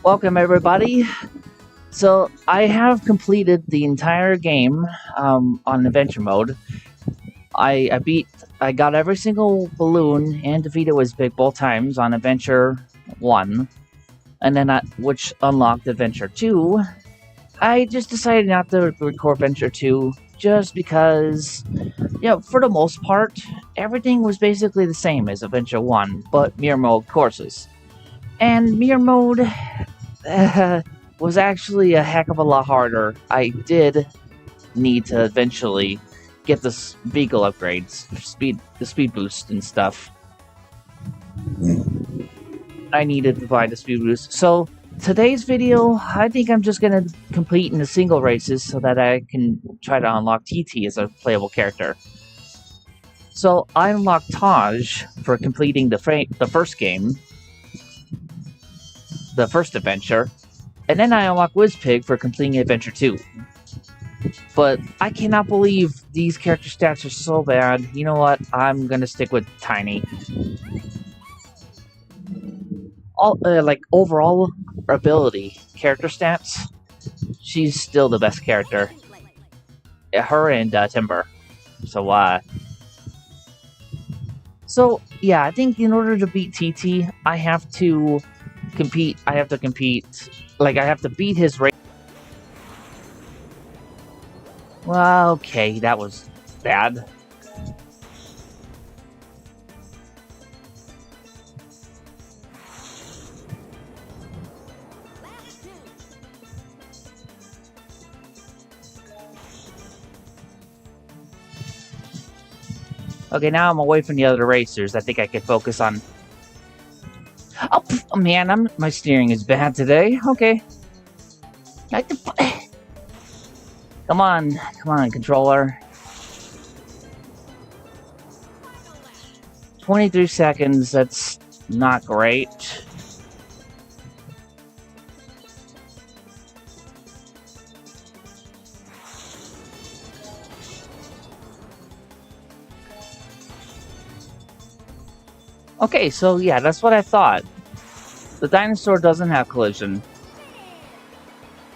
Welcome everybody. So I have completed the entire game on adventure mode. I got every single balloon and defeated Wizpig both times on adventure 1, and then which unlocked adventure 2. I just decided not to record adventure 2 just because, for the most part, everything was basically the same as adventure 1, but mirror mode courses. And mirror mode was actually a heck of a lot harder. I did need to eventually get the vehicle upgrades, the speed boost and stuff. I needed to buy the speed boost. So today's video, I think I'm just gonna complete in the single races so that I can try to unlock TT as a playable character. So I unlocked Taj for completing the first game, the first adventure, and then I unlocked Wizpig for completing Adventure 2. But I cannot believe these character stats are so bad. You know what? I'm gonna stick with Tiny. Overall ability, character stats, she's still the best character. Her and Timber. So yeah, I think in order to beat TT, I have to compete. I have to beat his race. Well, okay, that was bad. Okay, now I'm away from the other racers. I think I can focus on... Oh, man, my steering is bad today. Okay. Come on, controller. 23 seconds, that's not great. Okay, so yeah, that's what I thought. The dinosaur doesn't have collision.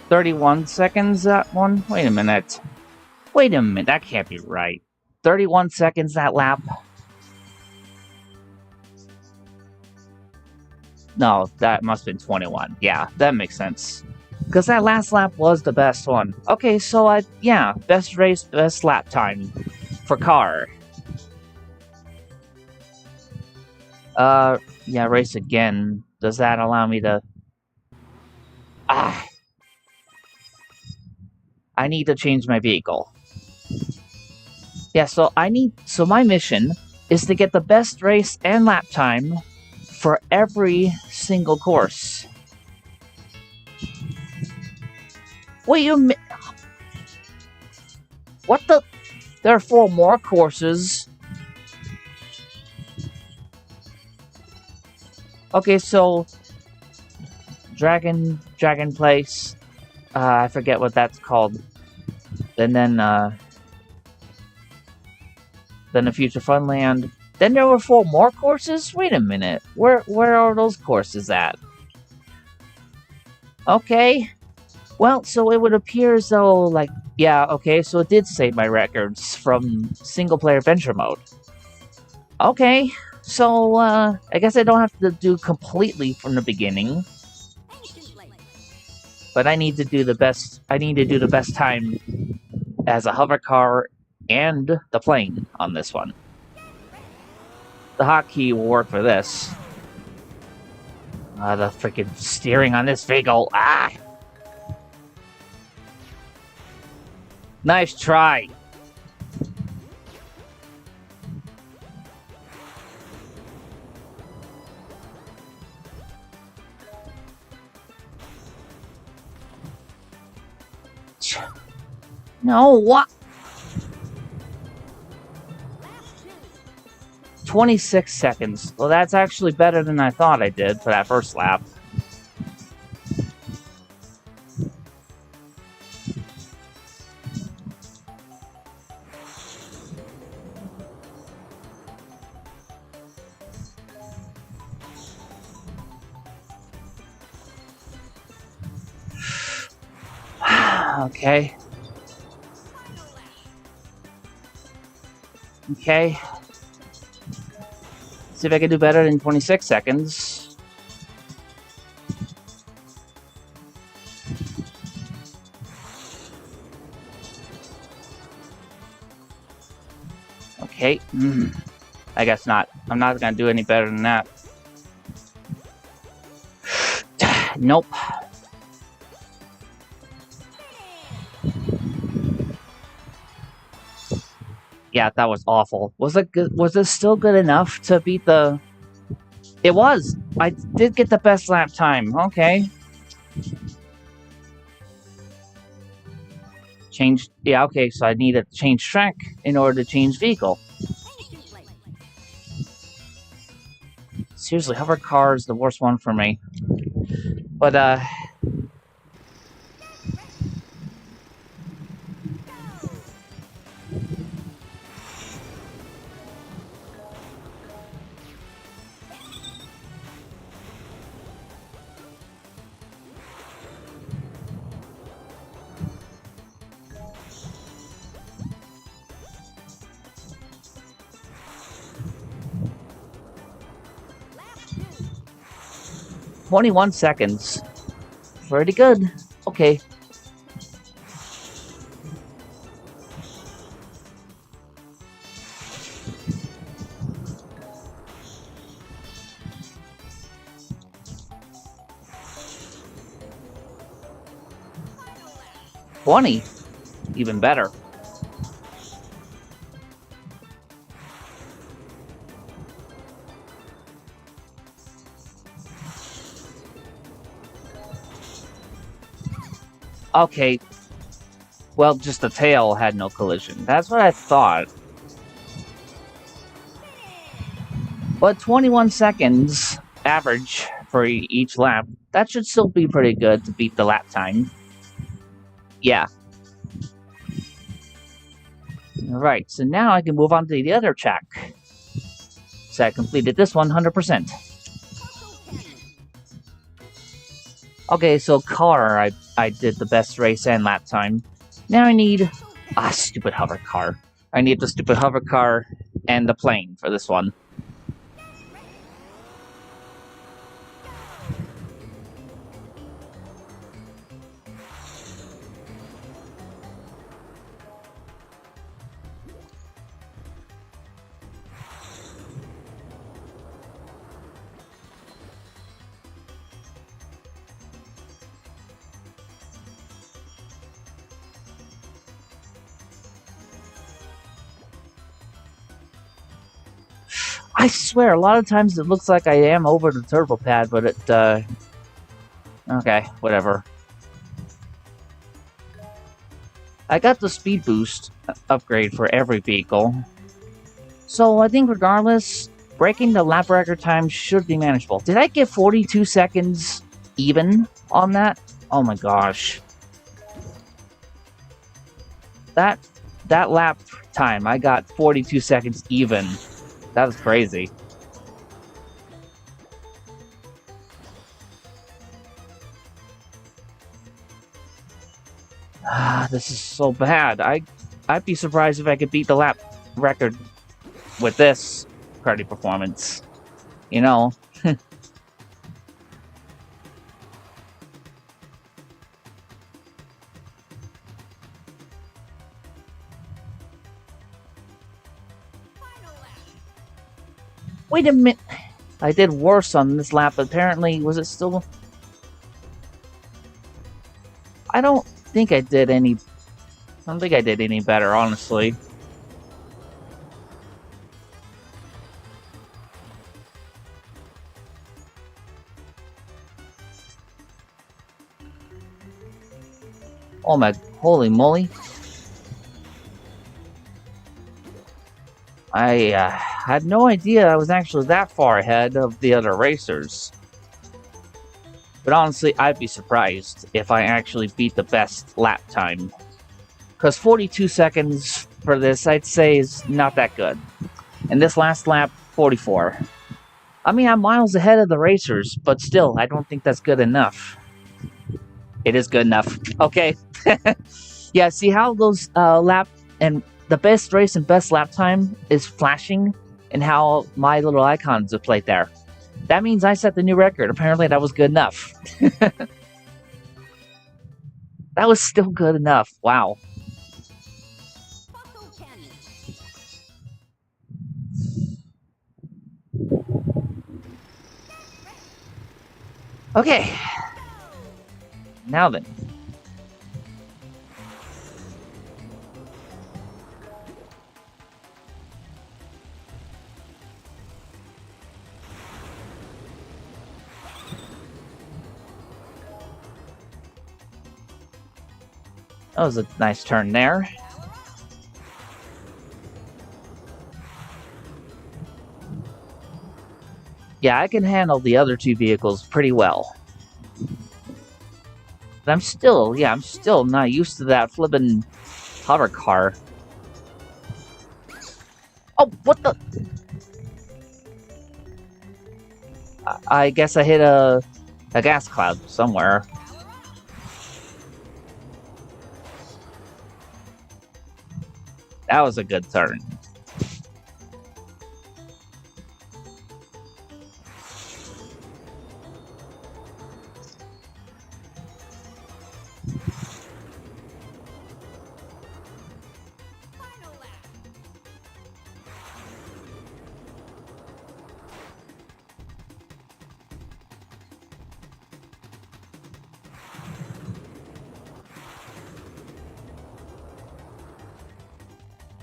31 seconds, that one? Wait a minute, that can't be right. 31 seconds, that lap? No, that must have been 21. Yeah, that makes sense. Because that last lap was the best one. Okay, so best race, best lap time for car. Yeah, race again. Does that allow me to... I need to change my vehicle. Yeah, so my mission is to get the best race and lap time for every single course. Wait a minute. What the? There are 4 more courses. Okay, so Dragon Place. I forget what that's called. And then the Future Funland. Then there were 4 more courses? Wait a minute. Where are those courses at? Okay. Well, so it would appear as though, so it did save my records from single-player adventure mode. Okay, so, I guess I don't have to do completely from the beginning. But I need to do the best time as a hover car and the plane on this one. The hotkey will work for this. The freaking steering on this vehicle. Ah! Nice try. No, what? 26 seconds. Well, that's actually better than I thought I did for that first lap. Okay. Okay. See if I can do better than 26 seconds. Okay. I guess not. I'm not gonna do any better than that. Nope. Yeah, that was awful. Was it good? Was it still good enough to beat the... It was! I did get the best lap time. Okay. Change... Yeah, okay, so I need to change track in order to change vehicle. Seriously, hover car is the worst one for me. But, 21 seconds. Pretty good. Okay. $20. Even better. Okay. Well, just the tail had no collision. That's what I thought. But 21 seconds average for each lap. That should still be pretty good to beat the lap time. Yeah. Alright, so now I can move on to the other track. So I completed this one 100%. Okay, so car, I did the best race and lap time. Now I need... stupid hover car. I need the stupid hover car and the plane for this one. I swear, a lot of times it looks like I am over the turbo pad, but it, okay, whatever. I got the speed boost upgrade for every vehicle. So I think regardless, breaking the lap record time should be manageable. Did I get 42 seconds even on that? Oh my gosh. That lap time, I got 42 seconds even. That was crazy. This is so bad. I'd be surprised if I could beat the lap record with this credit performance. You know. Wait a minute. I did worse on this lap. Apparently, was it still... I don't think I did any better, honestly. Oh my, holy moly. I had no idea I was actually that far ahead of the other racers. But honestly, I'd be surprised if I actually beat the best lap time. Because 42 seconds for this, I'd say, is not that good. And this last lap, 44. I mean, I'm miles ahead of the racers, but still, I don't think that's good enough. It is good enough. Okay. Yeah, see how those lap and the best race and best lap time is flashing, and how my little icons are played there. That means I set the new record. Apparently, that was good enough. That was still good enough. Wow. Okay. Now then. That was a nice turn there. Yeah, I can handle the other two vehicles pretty well. But I'm still not used to that flippin' hover car. Oh, what the? I guess I hit a gas cloud somewhere. That was a good turn.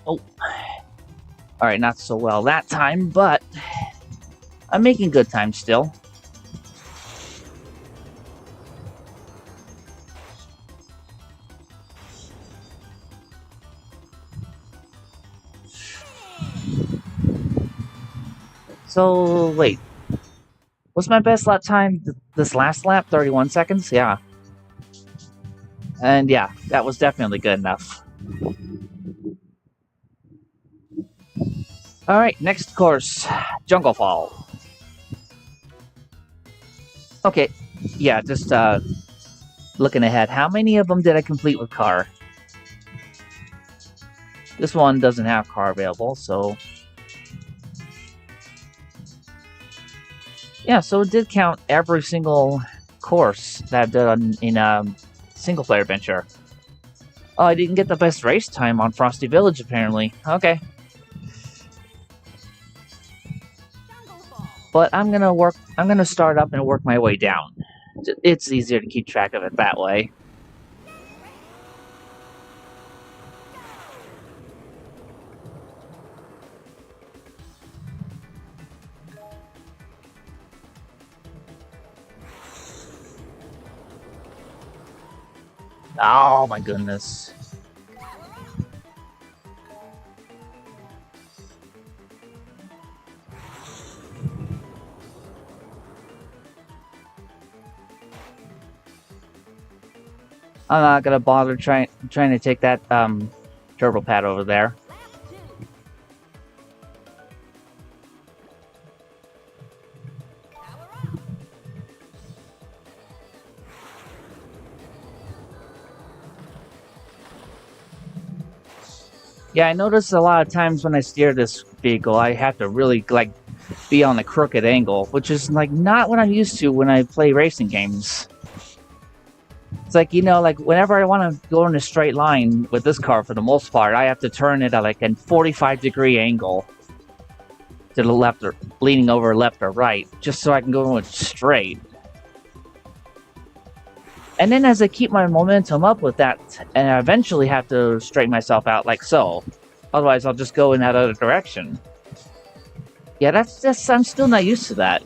Oh. Alright, not so well that time, but I'm making good time still. So, wait. Was my best lap time this last lap? 31 seconds? Yeah. And yeah, that was definitely good enough. Alright, next course. Jungle Fall. Okay, yeah, just looking ahead. How many of them did I complete with car? This one doesn't have car available, so... Yeah, so it did count every single course that I've done in a single-player adventure. Oh, I didn't get the best race time on Frosty Village, apparently. Okay. But I'm gonna start up and work my way down. It's easier to keep track of it that way. Oh my goodness. I'm not gonna bother trying to take that turbo pad over there. Yeah, I notice a lot of times when I steer this vehicle, I have to really be on a crooked angle, which is not what I'm used to when I play racing games. It's whenever I want to go in a straight line with this car, for the most part, I have to turn it at a 45-degree angle to the left, or leaning over left or right, just so I can go in straight. And then as I keep my momentum up with that, and I eventually have to straighten myself out like so. Otherwise, I'll just go in that other direction. Yeah, that's just... I'm still not used to that.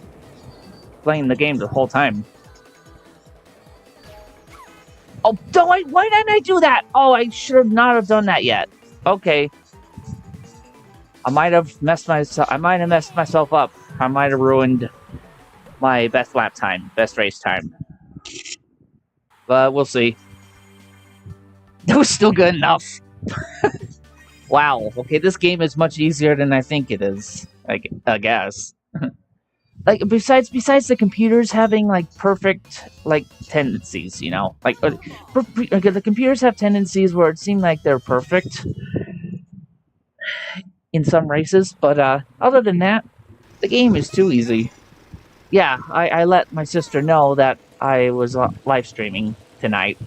Playing the game the whole time. Oh, why didn't I do that? Oh, I should not have done that yet. Okay. I might have messed myself up. I might have ruined my best lap time, best race time. But we'll see. That was still good enough. Wow. Okay, this game is much easier than I think it is. I guess. like besides the computers having like perfect like tendencies, you know, like the computers have tendencies where it seemed like they're perfect in some races, but other than that, the game is too easy. Yeah, I let my sister know that I was live streaming tonight.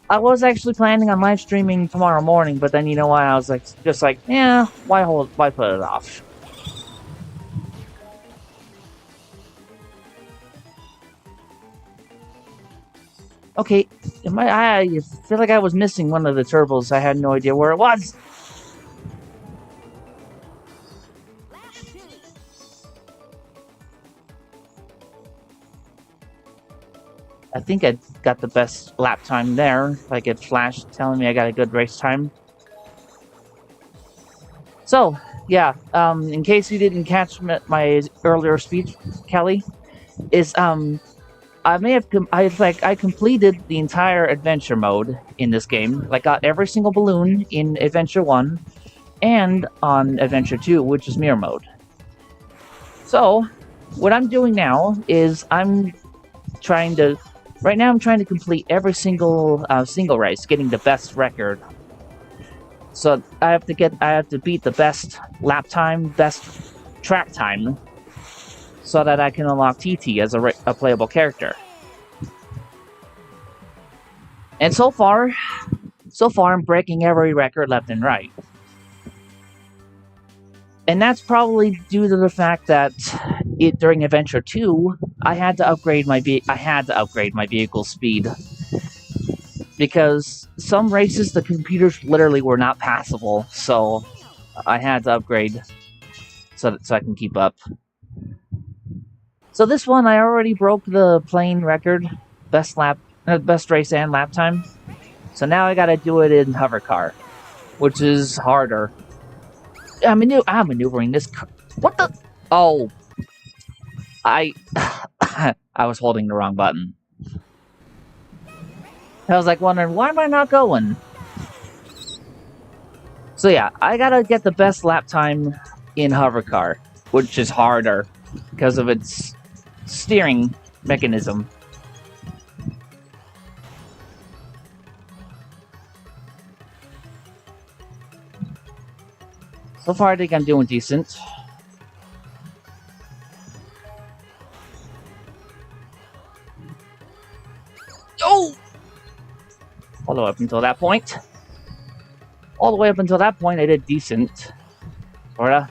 I was actually planning on live streaming tomorrow morning, but then you know what? I was like, just like, yeah, why put it off? Okay, I feel like I was missing one of the turbos. I had no idea where it was. I think I got the best lap time there. Like it flashed telling me I got a good race time. So, yeah, in case you didn't catch my earlier speech, Kelly, is I may have I completed the entire adventure mode in this game. Like got every single balloon in Adventure 1 and on Adventure 2, which is mirror mode. So, what I'm doing now is trying to right now I'm trying to complete every single race, getting the best record. So I have to beat the best lap time, best track time, so that I can unlock TT as a playable character. And so far I'm breaking every record left and right. And that's probably due to the fact that during Adventure 2, I had to upgrade my vehicle speed. Because some races the computers literally were not passable, so I had to upgrade so I can keep up. So this one I already broke the plane record, best race and lap time. So now I gotta do it in hover car, which is harder. I'm maneuvering this car. What the? Oh, I I was holding the wrong button. I was like wondering why am I not going? So yeah, I gotta get the best lap time in hover car, which is harder because of its steering mechanism. So far, I think I'm doing decent. Oh! All the way up until that point. All the way up until that point, I did decent. Sorta.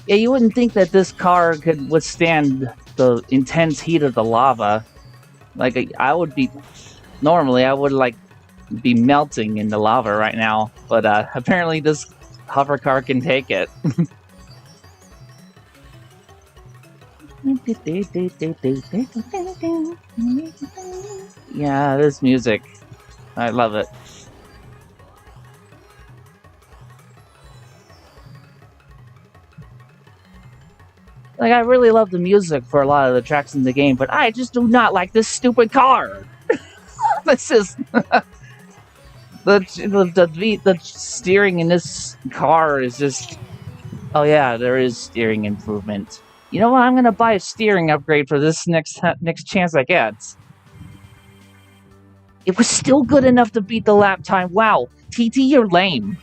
Yeah, you wouldn't think that this car could withstand the intense heat of the lava. Like, I would be... Normally, I would, like, be melting in the lava right now. But, apparently this hover car can take it. Yeah, this music. I love it. Like, I really love the music for a lot of the tracks in the game, but I just do not like this stupid car. This is... the steering in this car is just... Oh yeah, there is steering improvement. You know what? I'm gonna buy a steering upgrade for this next chance I get. It was still good enough to beat the lap time. Wow, TT, you're lame.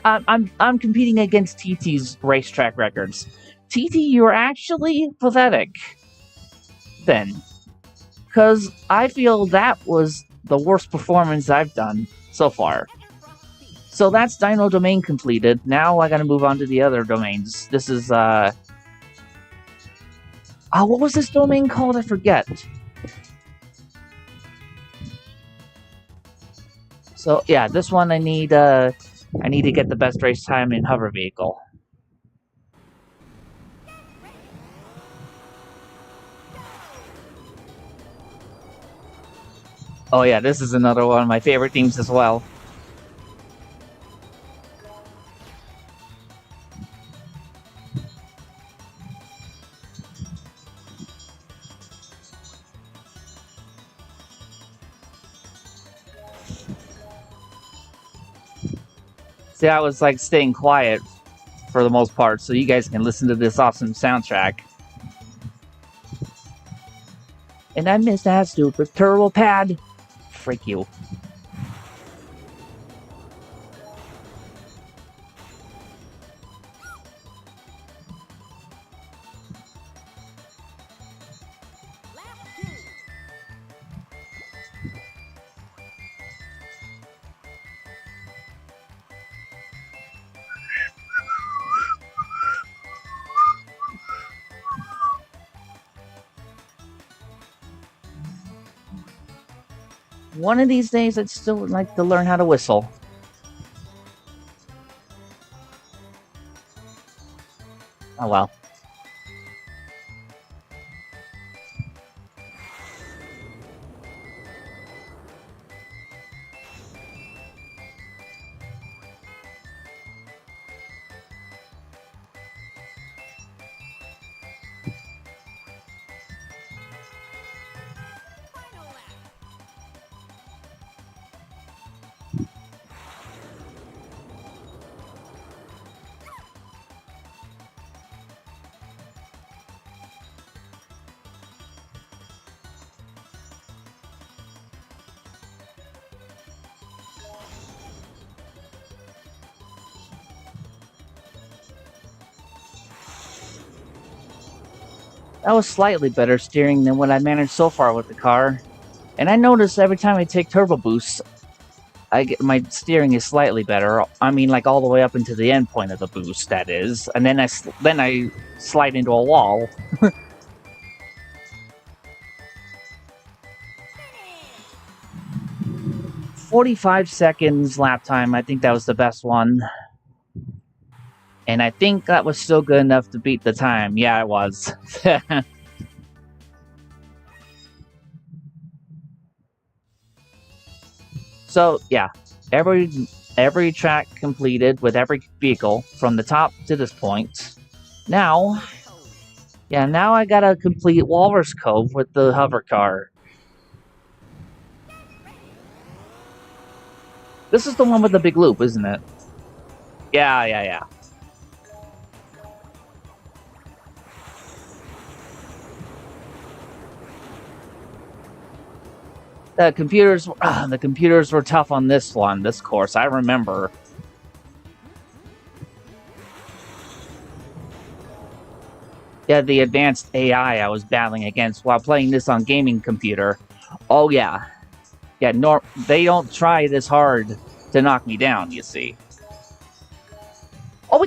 I'm competing against TT's racetrack records. TT, you're actually pathetic. Then, because I feel that was the worst performance I've done so far. So that's Dino Domain completed. Now I gotta move on to the other domains. This is, oh, what was this domain called? I forget. So, yeah, this one I need to get the best race time in hover vehicle. Oh yeah, this is another one of my favorite themes as well. See, I was like staying quiet for the most part, so you guys can listen to this awesome soundtrack. And I miss that stupid turbo pad. Freak you. One of these days, I'd still like to learn how to whistle. Oh well. That was slightly better steering than what I managed so far with the car. And I notice every time I take turbo boosts, my steering is slightly better. I mean, like all the way up into the end point of the boost, that is. And then I slide into a wall. 45 seconds lap time. I think that was the best one. And I think that was still good enough to beat the time. Yeah, it was. So, yeah. Every track completed with every vehicle from the top to this point. Now I gotta complete Walrus Cove with the hover car. This is the one with the big loop, isn't it? Yeah. The computers were tough on this course. I remember. Yeah, the advanced AI I was battling against while playing this on gaming computer. Oh yeah, they don't try this hard to knock me down. You see. Oh,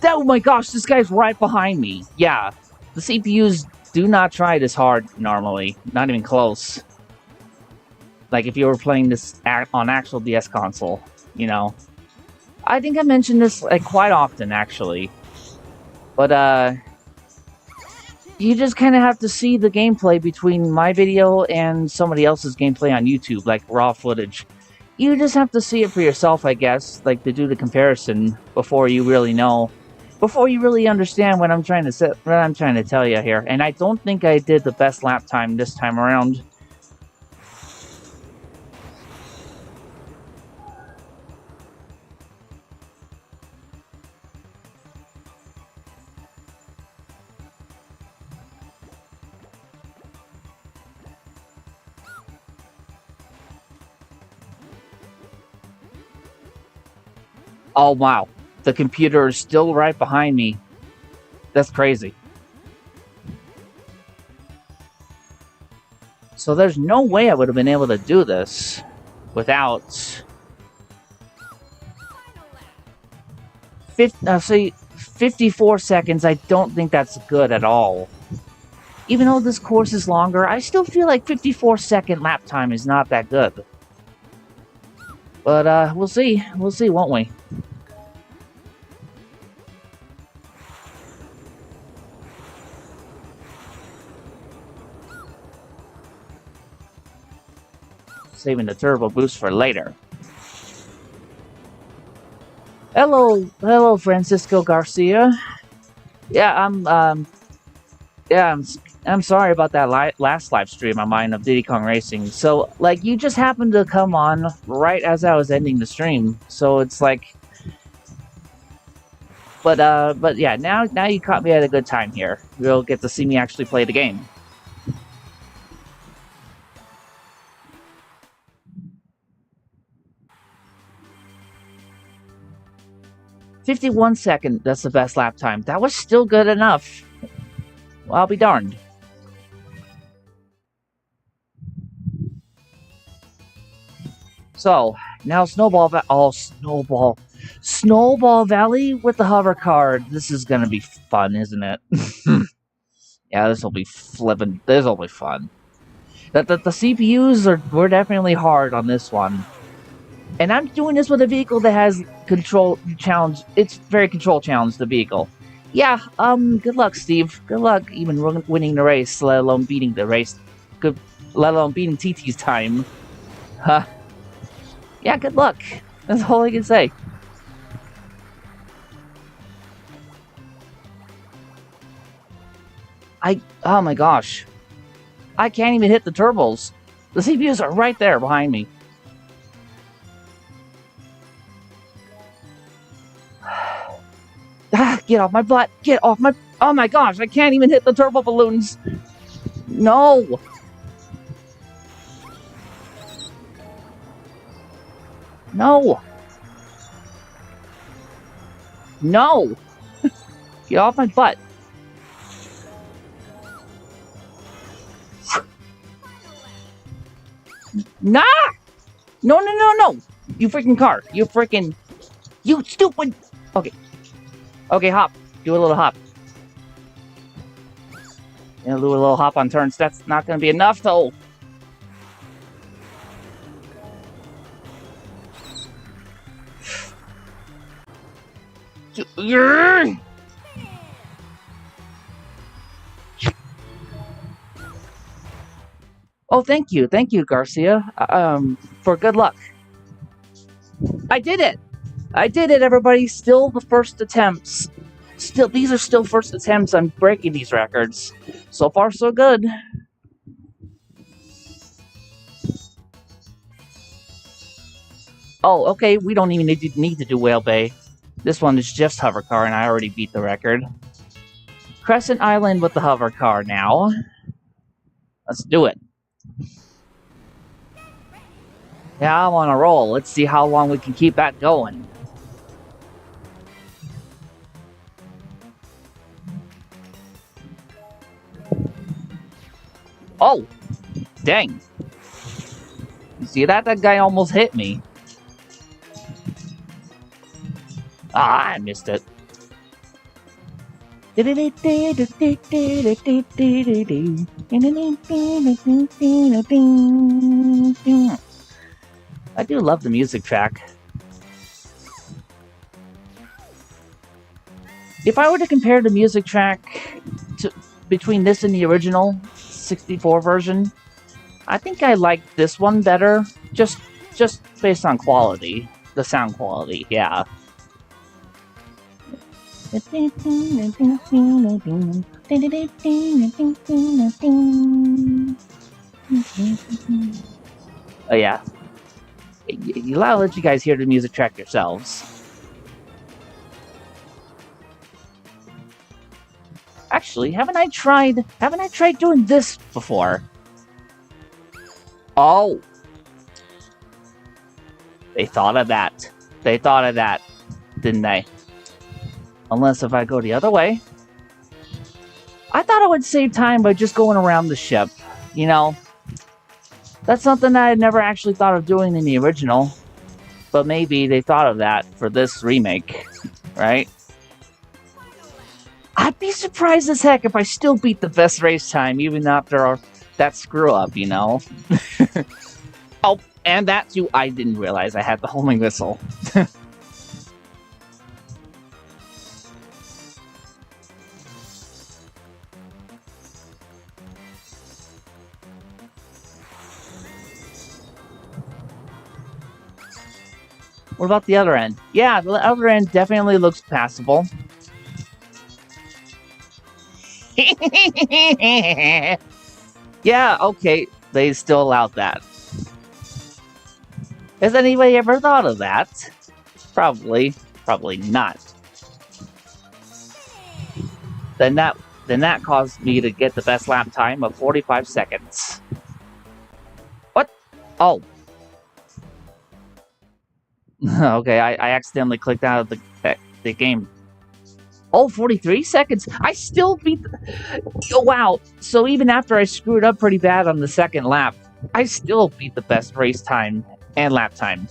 oh my gosh, this guy's right behind me. Yeah, the CPUs do not try this hard normally. Not even close. Like if you were playing this on actual DS console, you know. I think I mentioned this like quite often, actually. But you just kind of have to see the gameplay between my video and somebody else's gameplay on YouTube, like raw footage. You just have to see it for yourself, I guess, like to do the comparison before you really know, before you really understand what I'm trying to tell you here. And I don't think I did the best lap time this time around. Oh wow, the computer is still right behind me. That's crazy. So there's no way I would have been able to do this without See, 54 seconds, I don't think that's good at all. Even though this course is longer, I still feel like 54-second lap time is not that good. But, we'll see. We'll see, won't we? Saving the turbo boost for later. Hello, Francisco Garcia. Yeah, I'm sorry about that last live stream of mine of Diddy Kong Racing. So, like, you just happened to come on right as I was ending the stream. So it's like, but yeah, now you caught me at a good time here. You'll get to see me actually play the game. "51 second, that's the best lap time. That was still good enough. Well, I'll be darned." So, now Snowball Valley with the hover card. This is gonna be fun, isn't it? Yeah, this'll be flippin'. This'll be fun. The CPUs were definitely hard on this one. And I'm doing this with a vehicle that has control challenge. It's very control challenged, the vehicle. Yeah, good luck, Steve. Good luck even winning the race, let alone beating the race. Let alone beating TT's time. Huh. Yeah, good luck. That's all I can say. Oh my gosh. I can't even hit the turbos. The CPUs are right there behind me. Get off my butt! Get off my... Oh my gosh, I can't even hit the turbo balloons! No! No! No! Get off my butt! Nah! No! You freaking car! You freaking... You stupid... Okay. Okay, hop. Do a little hop. And do a little hop on turns. That's not going to be enough, though. Oh, thank you, Garcia. For good luck. I did it. Everybody. Still the first attempts. These are still first attempts on breaking these records. So far, so good. Oh, okay. We don't even need to do Whale Bay. This one is just hover car, and I already beat the record. Crescent Island with the hover car now. Let's do it. Yeah, I'm on a roll. Let's see how long we can keep that going. Oh! Dang. You see that? That guy almost hit me. Ah, I missed it. I do love the music track. If I were to compare the music track between this and the original 64 version, I think I like this one better, just based on quality, the sound quality, yeah. Oh yeah. I'll let you guys hear the music track yourselves. Actually, haven't I tried doing this before? Oh. They thought of that. Didn't they? Unless if I go the other way. I thought I would save time by just going around the ship. You know? That's something that I never actually thought of doing in the original. But maybe they thought of that for this remake. right? I'd be surprised as heck if I still beat the best race time, even after that screw up, you know? Oh, and that too, I didn't realize I had the homing whistle. What about the other end? Yeah, the other end definitely looks passable. Yeah, okay, they still allowed that. Has anybody ever thought of that? Probably not. Then that caused me to get the best lap time of 45 seconds. What? Oh. Okay, I accidentally clicked out of the game. Oh, 43 seconds? I still beat oh, wow. So even after I screwed up pretty bad on the second lap, I still beat the best race time and lap time.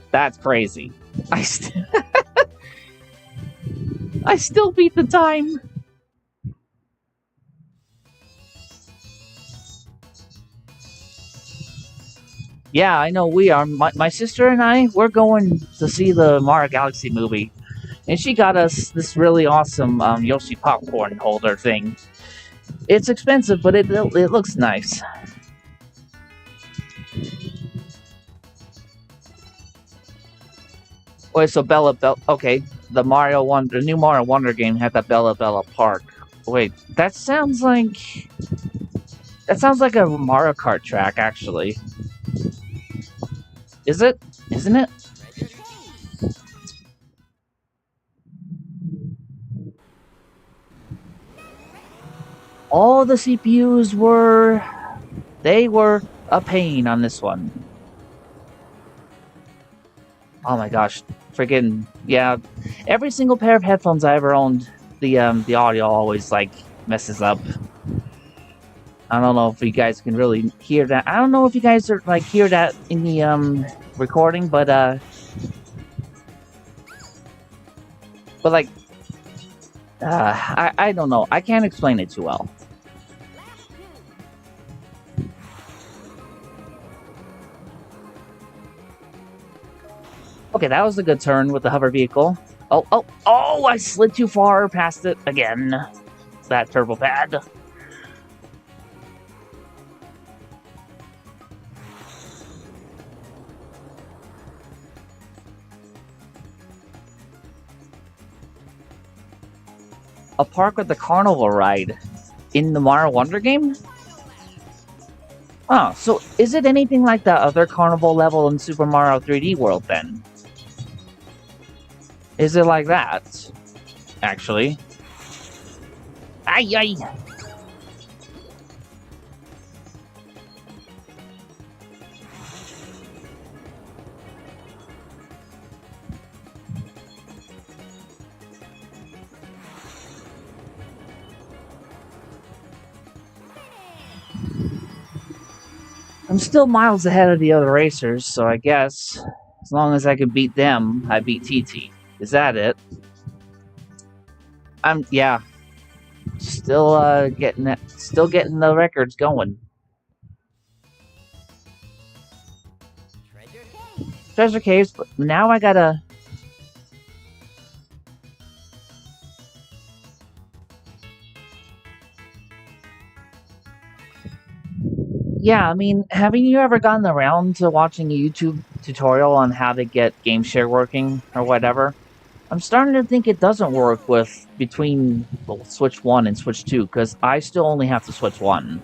That's crazy. I still beat the time. Yeah, I know we are. My sister and I, we're going to see the Mario Galaxy movie. And she got us this really awesome Yoshi popcorn holder thing. It's expensive, but it looks nice. Wait, so Bella, okay, the new Mario Wonder game had that Bella Park. Wait, that sounds like a Mario Kart track, actually. Is it? Isn't it? All the CPUs were a pain on this one. Oh my gosh, freaking yeah! Every single pair of headphones I ever owned, the audio always like messes up. I don't know if you guys can really hear that. I don't know if you guys are like hear that in the recording, but like I don't know. I can't explain it too well. Okay, that was a good turn with the hover vehicle. Oh, I slid too far past it again. That turbo pad. A park with the carnival ride in the Mario Wonder game? Oh, so is it anything like that other carnival level in Super Mario 3D World then? Is it like that? Actually. Ay. I'm still miles ahead of the other racers, so I guess as long as I can beat them, I beat TT. Is that it? Yeah. Still getting the records going. Treasure caves, but now I gotta. Yeah, I mean, haven't you ever gotten around to watching a YouTube tutorial on how to get game share working or whatever? I'm starting to think it doesn't work with between Switch 1 and Switch 2, because I still only have to Switch 1.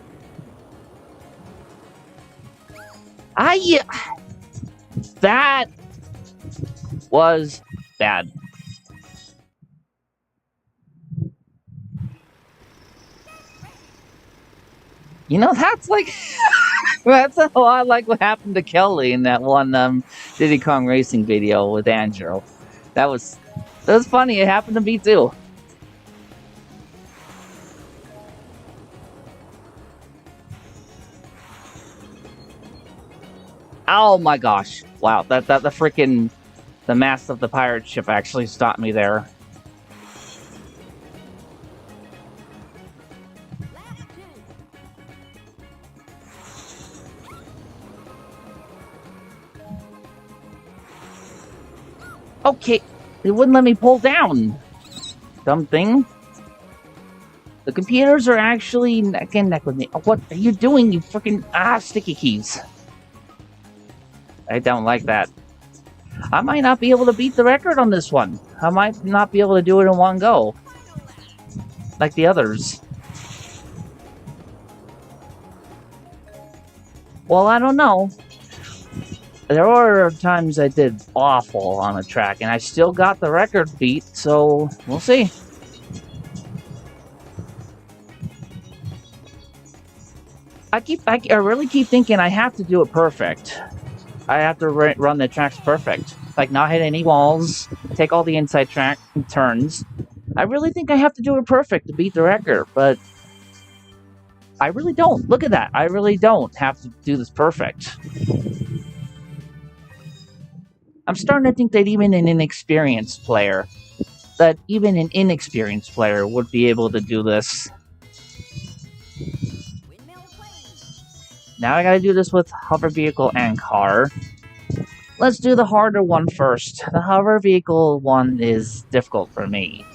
That was bad. You know, that's like that's a lot like what happened to Kelly in that one Diddy Kong Racing video with Andrew. That was funny. It happened to me too. Oh my gosh! Wow, the freaking the mast of the pirate ship actually stopped me there. Okay, it wouldn't let me pull down. Dumb thing. The computers are actually neck and neck with me. What are you doing, you freaking sticky keys? I don't like that. I might not be able to beat the record on this one. I might not be able to do it in one go. Like the others. Well, I don't know. There were times I did awful on a track, and I still got the record beat, so we'll see. I really keep thinking I have to do it perfect. I have to run the tracks perfect. Like, not hit any walls, take all the inside track turns. I really think I have to do it perfect to beat the record, but I really don't. Look at that. I really don't have to do this perfect. I'm starting to think that even an inexperienced player would be able to do this. Now I gotta do this with hover vehicle and car. Let's do the harder one first. The hover vehicle one is difficult for me.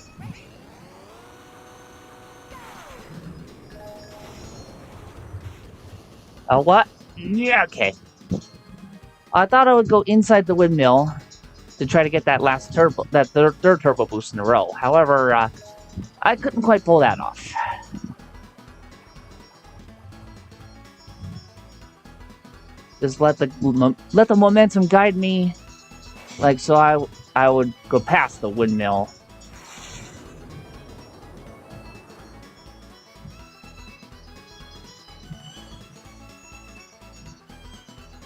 What? Yeah, okay. I thought I would go inside the windmill to try to get that last turbo, that third turbo boost in a row. However, I couldn't quite pull that off. Just let the momentum guide me, like so. I would go past the windmill.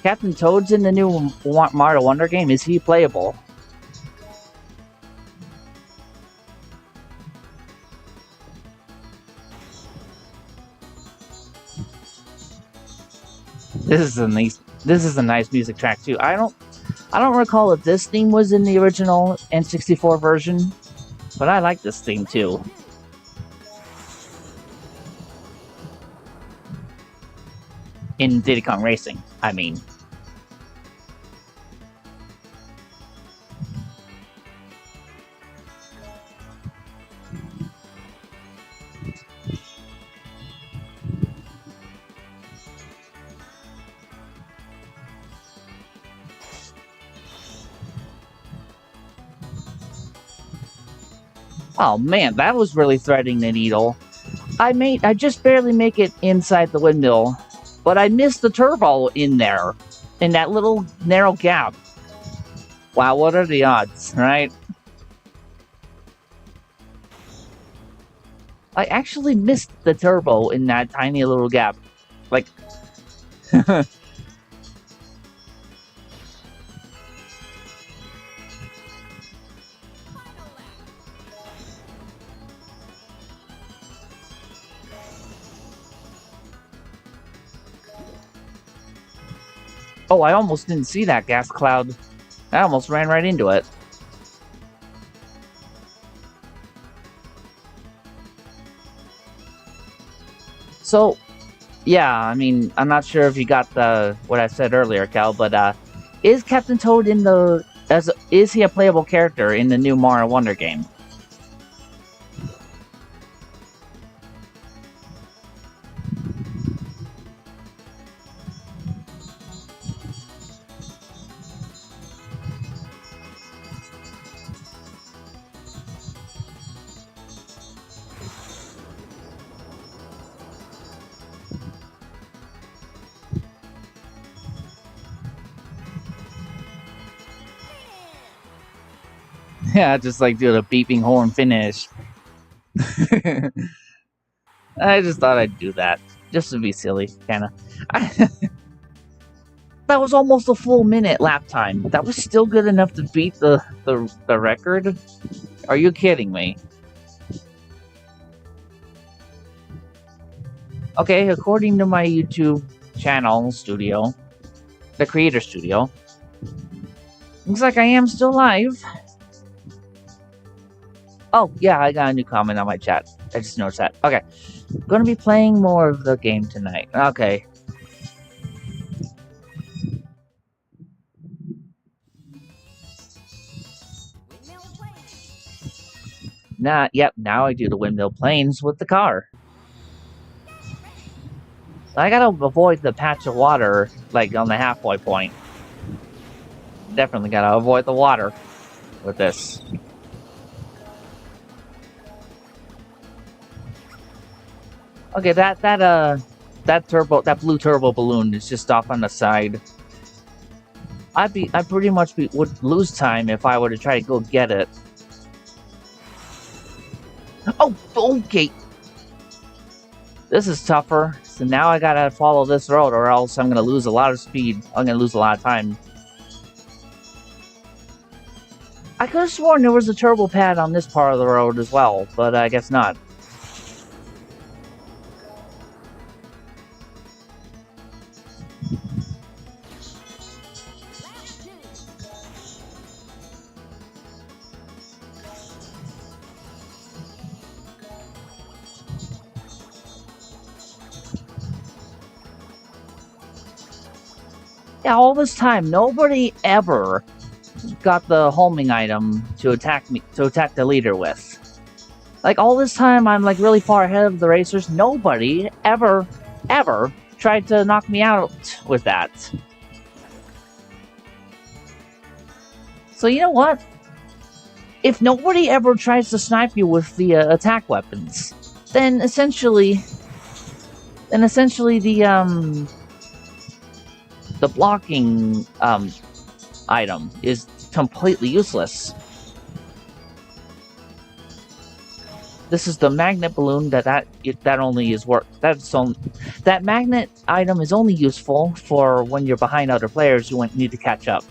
Captain Toad's in the new Mario Wonder game. Is he playable? This is a nice music track too. I don't recall if this theme was in the original N64 version, but I like this theme too. In Diddy Kong Racing, I mean. Oh man, that was really threading the needle. I just barely make it inside the windmill, but I missed the turbo in there, in that little narrow gap. Wow, what are the odds, right? I actually missed the turbo in that tiny little gap. Like... Oh, I almost didn't see that gas cloud. I almost ran right into it. So, yeah, I mean, I'm not sure if you got what I said earlier, Cal, but is Captain Toad is he a playable character in the new Mario Wonder game? Yeah, just like do the beeping horn finish. I just thought I'd do that. Just to be silly, kinda. That was almost a full minute lap time. That was still good enough to beat the record? Are you kidding me? Okay, according to my YouTube channel studio, the creator studio, looks like I am still live. Oh, yeah, I got a new comment on my chat. I just noticed that. Okay. Gonna be playing more of the game tonight. Okay. Yep, now I do the windmill planes with the car. I gotta avoid the patch of water, like, on the halfway point. Definitely gotta avoid the water with this. Okay, that blue turbo balloon is just off on the side. I pretty much would lose time if I were to try to go get it. Oh, okay. This is tougher. So now I gotta follow this road, or else I'm gonna lose a lot of speed. I'm gonna lose a lot of time. I could have sworn there was a turbo pad on this part of the road as well, but I guess not. Yeah, all this time, nobody ever got the homing item to attack the leader with. Like, all this time, I'm like really far ahead of the racers. Nobody ever tried to knock me out with that. So you know what? If nobody ever tries to snipe you with the attack weapons, then essentially the blocking item is completely useless. This is the magnet balloon that only is that magnet item is only useful for when you're behind other players who need to catch up.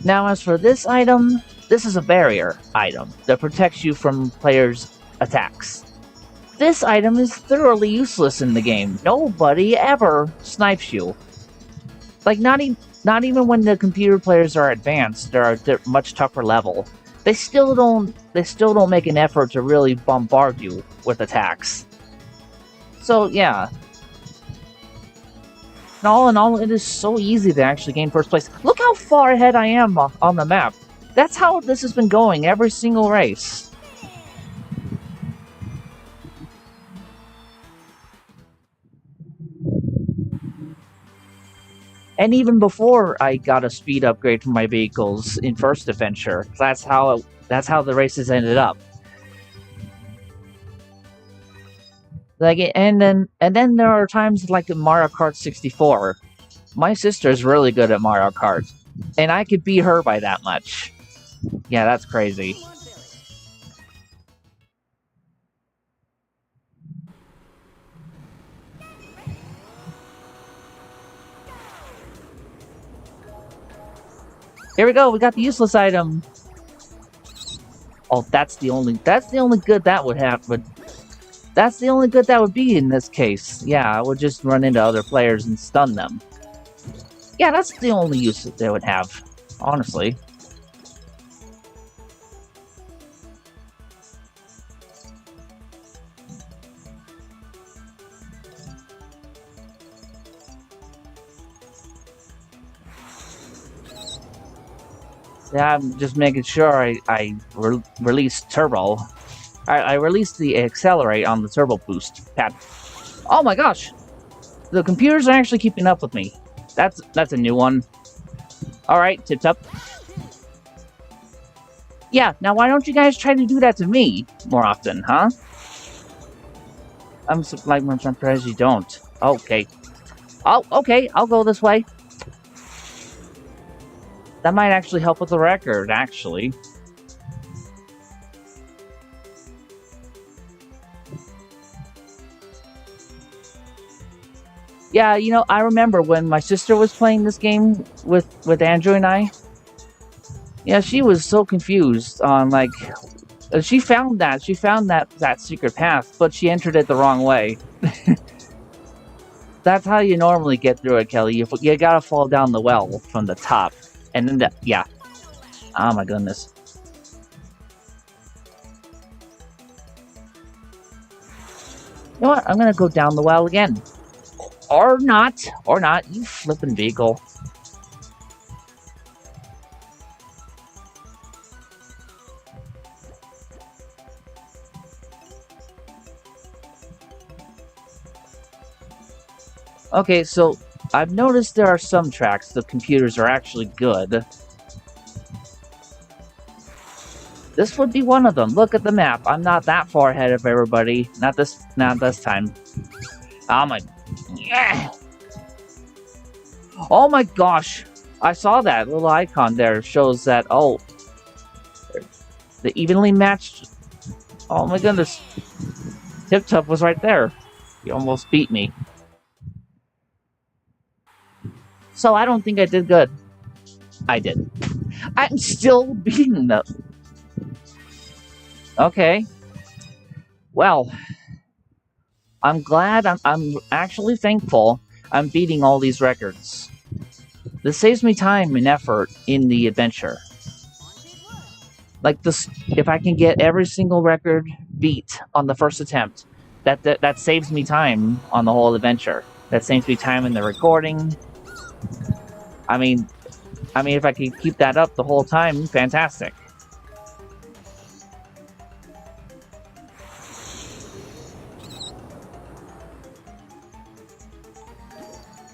Now, as for this item, this is a barrier item that protects you from players' attacks. This item is thoroughly useless in the game. Nobody ever snipes you. Like, not even when the computer players are advanced, they're much tougher level. They still don't make an effort to really bombard you with attacks. So yeah. And all in all, it is so easy to actually gain first place. Look how far ahead I am on the map. That's how this has been going every single race. And even before I got a speed upgrade for my vehicles in first adventure, that's how the races ended up. Like, and then there are times like in Mario Kart 64. My sister's really good at Mario Kart, and I could beat her by that much. Yeah, that's crazy. Here we go. We got the useless item. Oh, that's the only good that would happen. That's the only good that would be in this case. Yeah, I would just run into other players and stun them. Yeah, that's the only use that they would have, honestly. Yeah, I'm just making sure I release turbo. I released the accelerate on the turbo boost pad. Oh my gosh! The computers are actually keeping up with me. That's a new one. Alright, tip top. Yeah, now why don't you guys try to do that to me more often, huh? I'm surprised you don't. Okay. Oh, okay, I'll go this way. That might actually help with the record, actually. Yeah, you know, I remember when my sister was playing this game with Andrew and I. Yeah, she was so confused on, like... She found that secret path, but she entered it the wrong way. That's how you normally get through it, Kelly. You gotta fall down the well from the top. And then, yeah. Oh my goodness. You know what? I'm gonna go down the well again. Or not, you flippin' vehicle. Okay, so I've noticed there are some tracks the computers are actually good. This would be one of them. Look at the map. I'm not that far ahead of everybody. Not this time. Oh my... Yeah! Oh my gosh! I saw that little icon there. Shows that, oh... The evenly matched... Oh my goodness. Tip Top was right there. He almost beat me. So I don't think I did good. I did. I'm still beating them. Okay. Well, I'm glad. I'm actually thankful I'm beating all these records. This saves me time and effort in the adventure. Like this, if I can get every single record beat on the first attempt, that saves me time on the whole adventure. That saves me time in the recording. I mean, if I can keep that up the whole time, fantastic.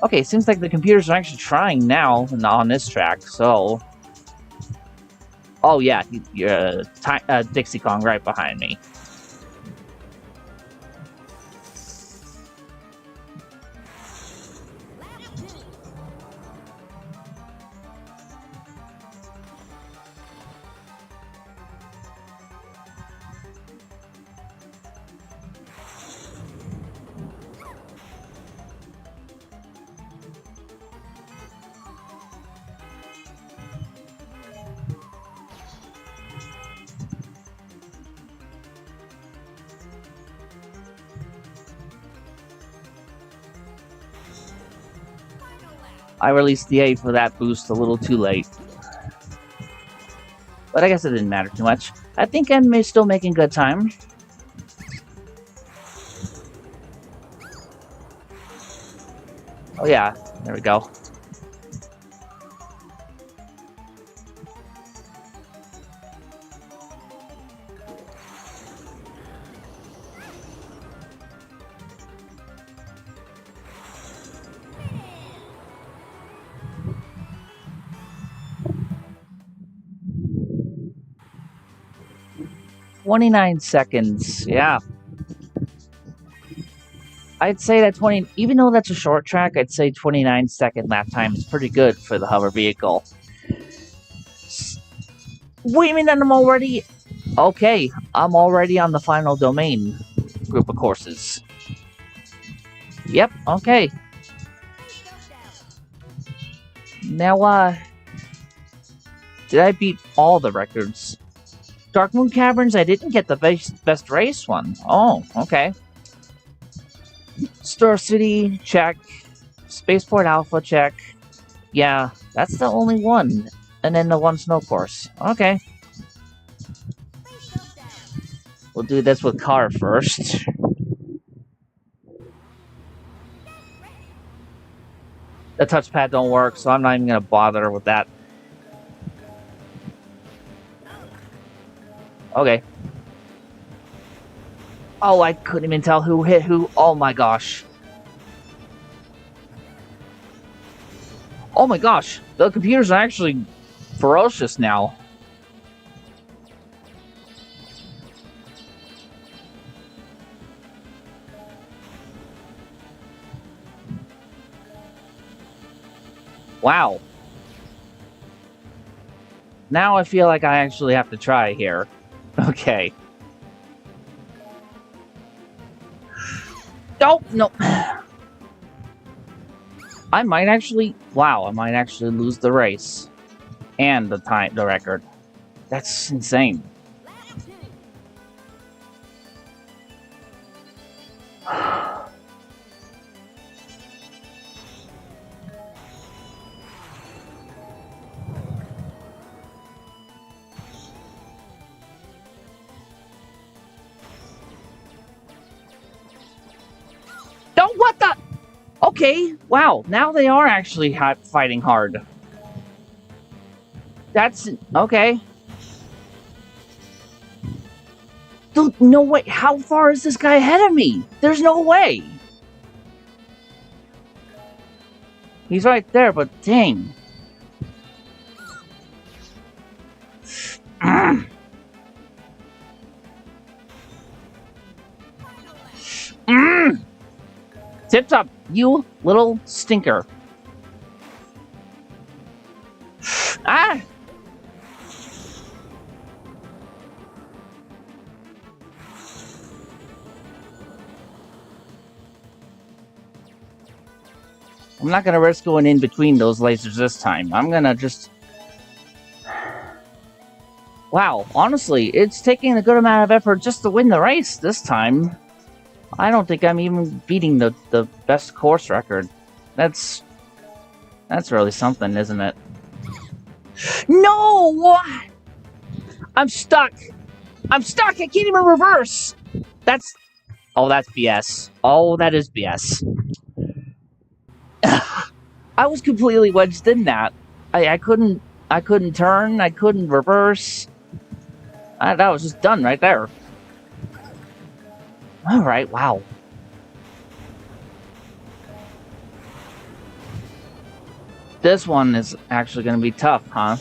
Okay, seems like the computers are actually trying now on this track, so... Oh yeah, Dixie Kong right behind me. I released the A for that boost a little too late. But I guess it didn't matter too much. I think I'm still making good time. Oh yeah, there we go. "29 seconds, yeah. I'd say that 20, even though that's a short track, I'd say 29-second lap time is pretty good for the hover vehicle. Wait a minute, I'm already... Okay, I'm already on the final domain group of courses. Yep, okay. Now, did I beat all the records? Dark Moon Caverns, I didn't get the best race one. Oh, okay. Star City, check. Spaceport Alpha, check. Yeah, that's the only one. And then the one snow course. Okay. We'll do this with car first. The touchpad don't work, so I'm not even gonna bother with that. Okay. Oh, I couldn't even tell who hit who. Oh my gosh. Oh my gosh. The computers are actually ferocious now. Wow. Now I feel like I actually have to try here. Okay. Oh, no. I might actually... Wow, I might actually lose the race. And the record. That's insane. Don't, what the... Okay, wow, now they are actually fighting hard. That's... Okay. Dude, no way, how far is this guy ahead of me? There's no way. He's right there, but dang. Mm. Mm. Tip top, you little stinker. Ah! I'm not gonna risk going in between those lasers this time. I'm gonna just... Wow, honestly, it's taking a good amount of effort just to win the race this time. I don't think I'm even beating the best course record. That's really something, isn't it? No! What? I'm stuck! I'm stuck! I can't even reverse! That's... Oh, that's BS. Oh, that is BS. I was completely wedged in that. I couldn't turn, I couldn't reverse. That was just done right there. Alright, wow. This one is actually going to be tough, huh?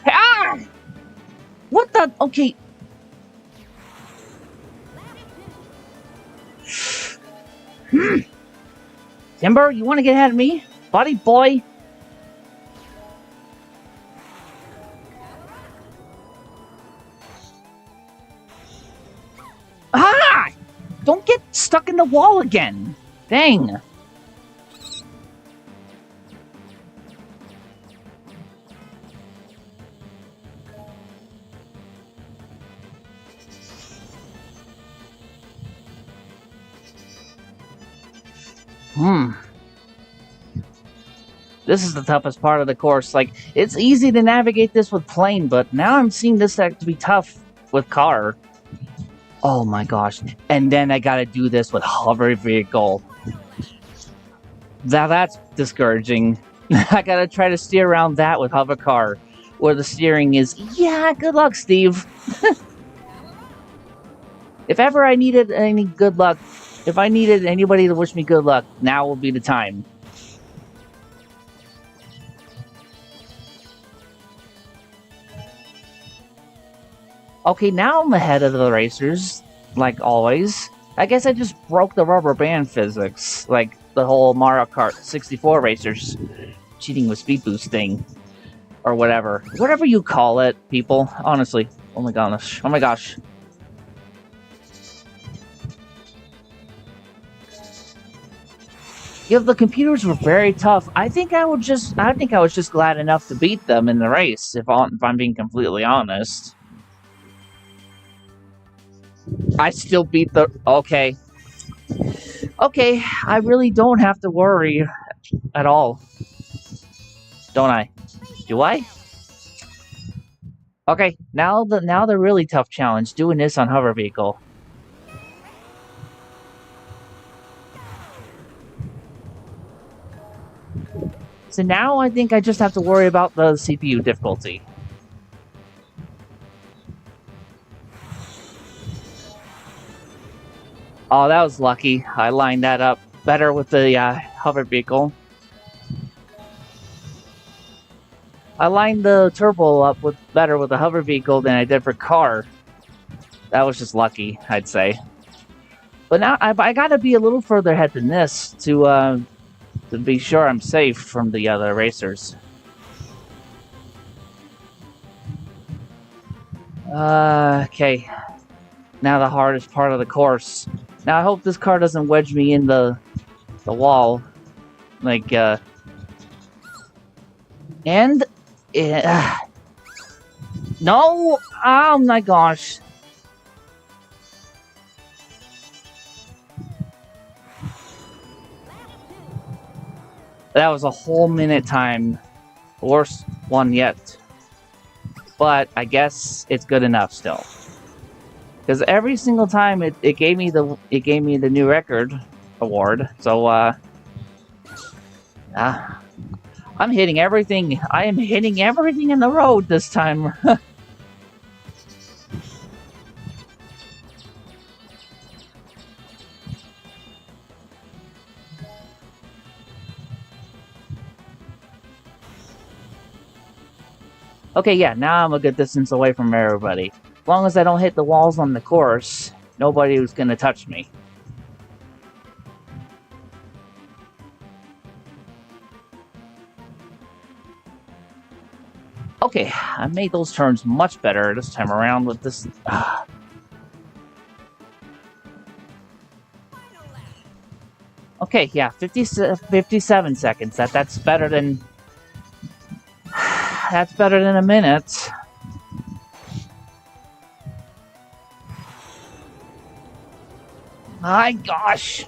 Ah! What the? Okay. Timber, you want to get ahead of me? Buddy boy? Ah! Don't get stuck in the wall again. Dang. This is the toughest part of the course. Like, it's easy to navigate this with plane, but now I'm seeing this to be tough with car. Oh my gosh. And then I gotta do this with hover vehicle. Now that's discouraging. I gotta try to steer around that with hover car, where the steering is, yeah, good luck, Steve. If ever I needed any good luck, if I needed anybody to wish me good luck, now will be the time. Okay, now I'm ahead of the racers, like always. I guess I just broke the rubber band physics, like the whole Mario Kart 64 racers cheating with speed boost thing. Or whatever. Whatever you call it, people. Honestly. Oh my gosh. Oh my gosh. If the computers were very tough, I think I was just glad enough to beat them in the race, if I'm being completely honest. I still beat the... Okay. Okay, I really don't have to worry at all. Don't I? Do I? Okay, now the really tough challenge, doing this on hover vehicle. So now I think I just have to worry about the CPU difficulty. Oh, that was lucky. I lined that up better with the hover vehicle. I lined the turbo up better with the hover vehicle than I did for car. That was just lucky, I'd say. But now I gotta be a little further ahead than this to be sure I'm safe from the other racers. Okay. Now the hardest part of the course. Now I hope this car doesn't wedge me in the wall. Like, And... no! Oh my gosh. That was a whole minute time. Worst one yet. But I guess it's good enough still. Because every single time it gave me the new record award. So I'm hitting everything. I am hitting everything in the road this time. Okay, yeah, now I'm a good distance away from everybody. As long as I don't hit the walls on the course, nobody was gonna touch me. Okay, I made those turns much better this time around with this. Okay, yeah, 57 seconds. That's better than that's better than a minute. My gosh.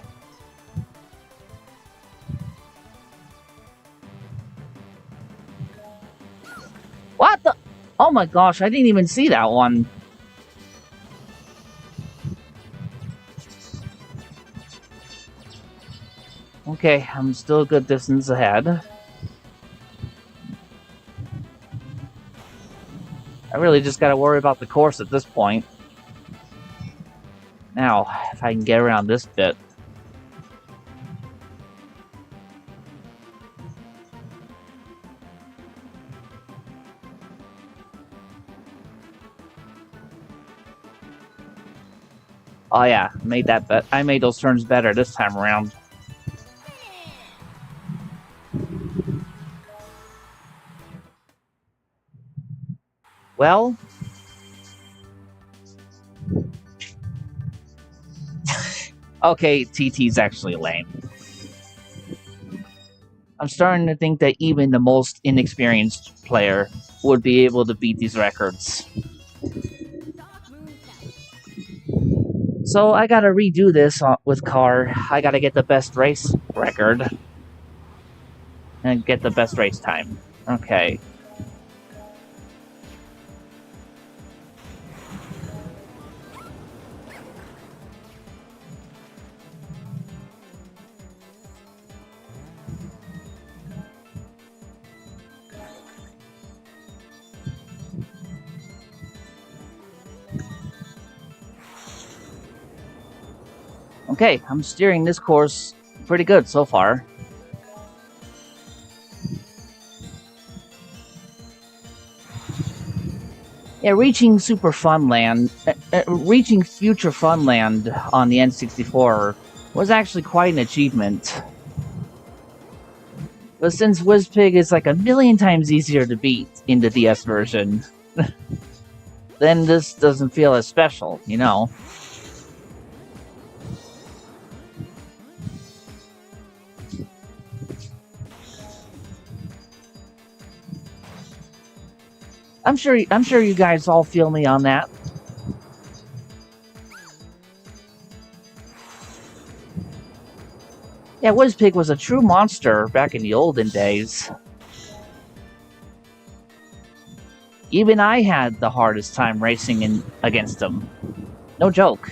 What the? Oh my gosh, I didn't even see that one. Okay, I'm still a good distance ahead. I really just gotta worry about the course at this point. Now, if I can get around this bit. Oh yeah, made that bet. I made those turns better this time around. Well, okay, TT's actually lame. I'm starting to think that even the most inexperienced player would be able to beat these records. So I gotta redo this with car. I gotta get the best race record and get the best race time. Okay. Okay, I'm steering this course pretty good so far. Yeah, reaching Super Funland, reaching Future Funland on the N64 was actually quite an achievement. But since WizPig is like a million times easier to beat in the DS version, then this doesn't feel as special, you know? I'm sure you guys all feel me on that. Yeah, WizPig was a true monster back in the olden days. Even I had the hardest time racing against him. No joke.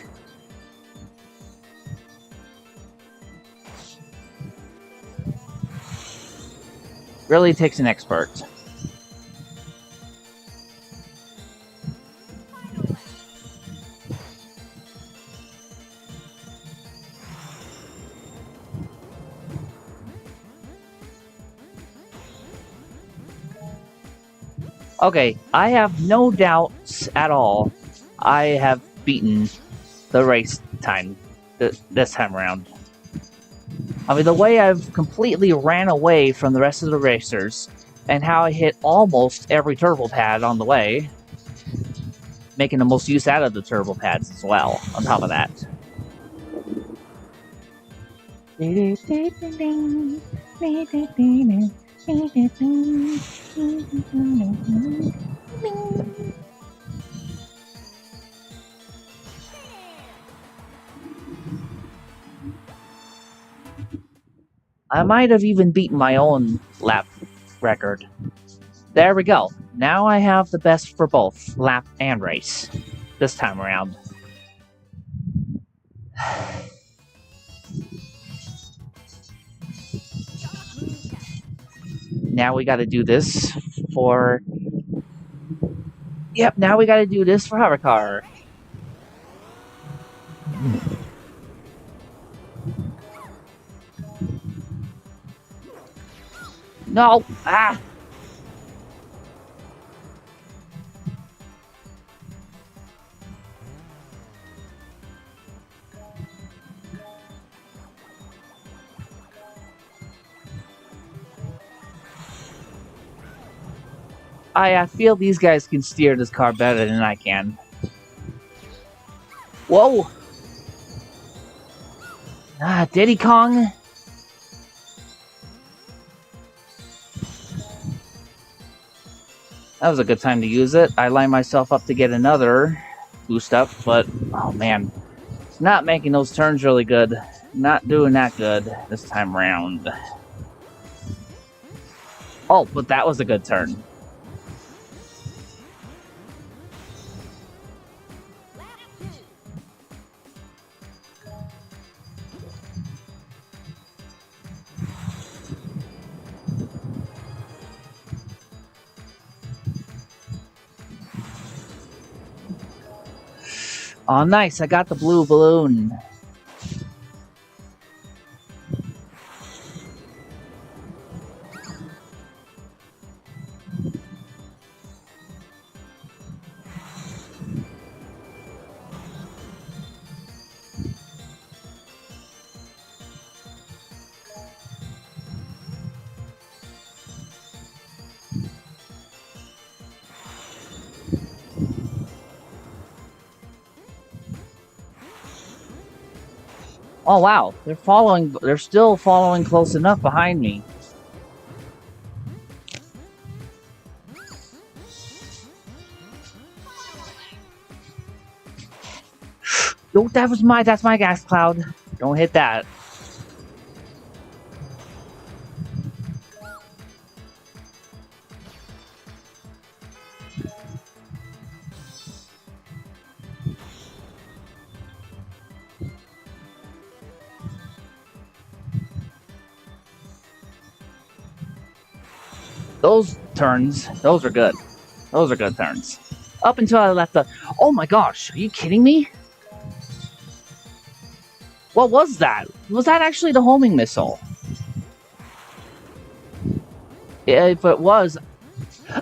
Really takes an expert. Okay, I have no doubts at all. I have beaten the race time this time around. I mean, the way I've completely ran away from the rest of the racers, and how I hit almost every turbo pad on the way, making the most use out of the turbo pads as well, on top of that. I might have even beaten my own lap record. There we go. Now I have the best for both lap and race this time around. Now we gotta do this for... Yep, now we gotta do this for Hovercar. No! Ah! I feel these guys can steer this car better than I can. Whoa! Ah, Diddy Kong! That was a good time to use it. I lined myself up to get another boost up, but oh man. Not making those turns really good. Not doing that good this time around. Oh, but that was a good turn. Oh, nice. I got the blue balloon. Oh, wow. They're still following close enough behind me. Oh, that's my gas cloud. Don't hit that. Those turns, those are good. Those are good turns. Up until I left the... Oh my gosh, are you kidding me? What was that? Was that actually the homing missile? If it was,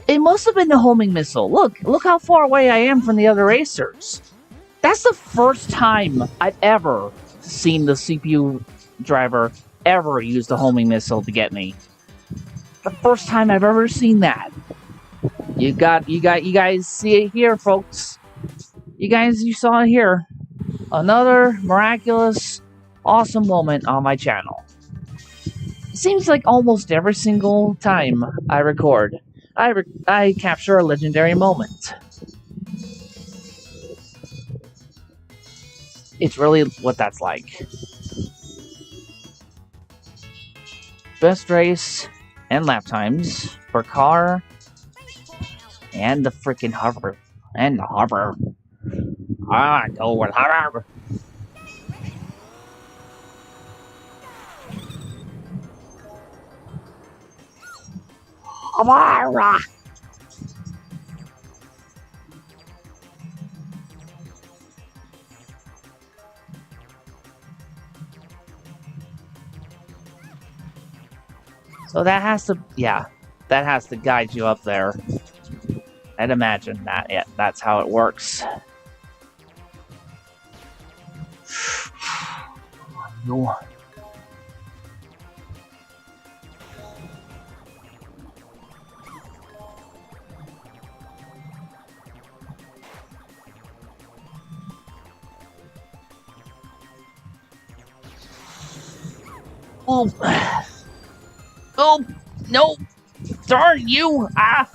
it must have been the homing missile. Look how far away I am from the other racers. That's the first time I've ever seen the CPU driver ever use the homing missile to get me. The first time I've ever seen that. You guys see it here, folks. You saw it here. Another miraculous, awesome moment on my channel. It seems like almost every single time I record, I capture a legendary moment. It's really what that's like. Best race and lap times for car and the freaking hover. And the hover. Go with hover. Hover! So that has to, yeah, that has to guide you up there. I'd imagine that, yeah, that's how it works. No. Oh. Oh, no. Darn you. Ah.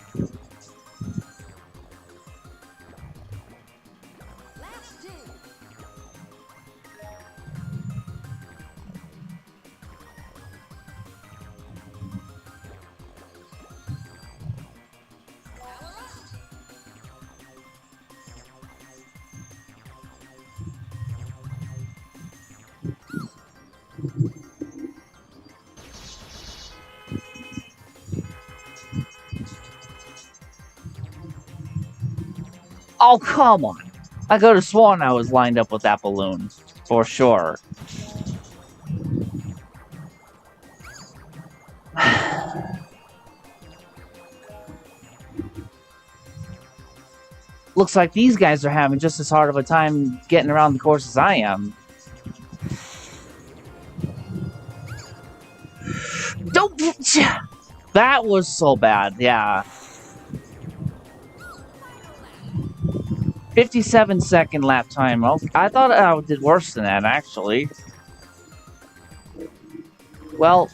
Oh, come on. I could have sworn I was lined up with that balloon. For sure. Looks like these guys are having just as hard of a time getting around the course as I am. Don't... That was so bad, yeah. 57-second lap time. I thought I did worse than that, actually. Well,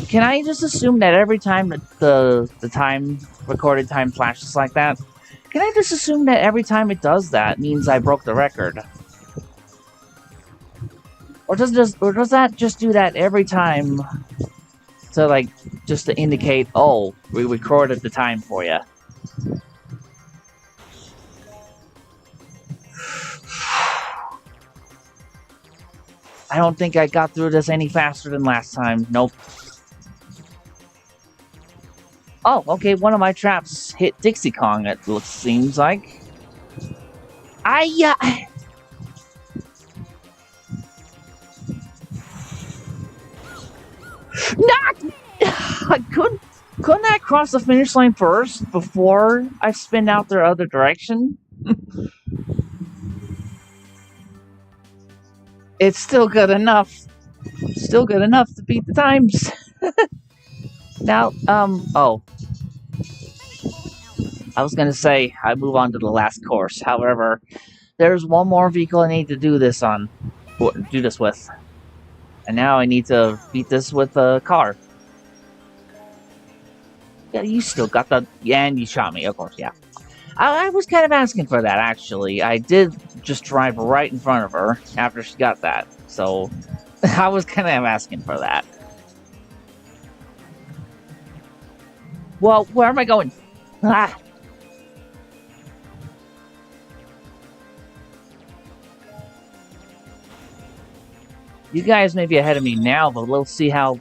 can I just assume that every time the recorded time flashes like that, can I just assume that every time it does that means I broke the record? Or does that just do that every time to, like, just to indicate, oh, we recorded the time for you? I don't think I got through this any faster than last time. Nope. Oh, okay, one of my traps hit Dixie Kong, it seems like. Not... I couldn't I cross the finish line first before I spin out the other direction? It's still good enough. Still good enough to beat the times. Now, oh. I was gonna say, I move on to the last course. However, there's one more vehicle I need to do this with. And now I need to beat this with a car. Yeah, you still got the... Yeah, and you shot me, of course, yeah. I was kind of asking for that, actually. I did just drive right in front of her after she got that. So, I was kind of asking for that. Well, where am I going? Ah! You guys may be ahead of me now, but we'll see how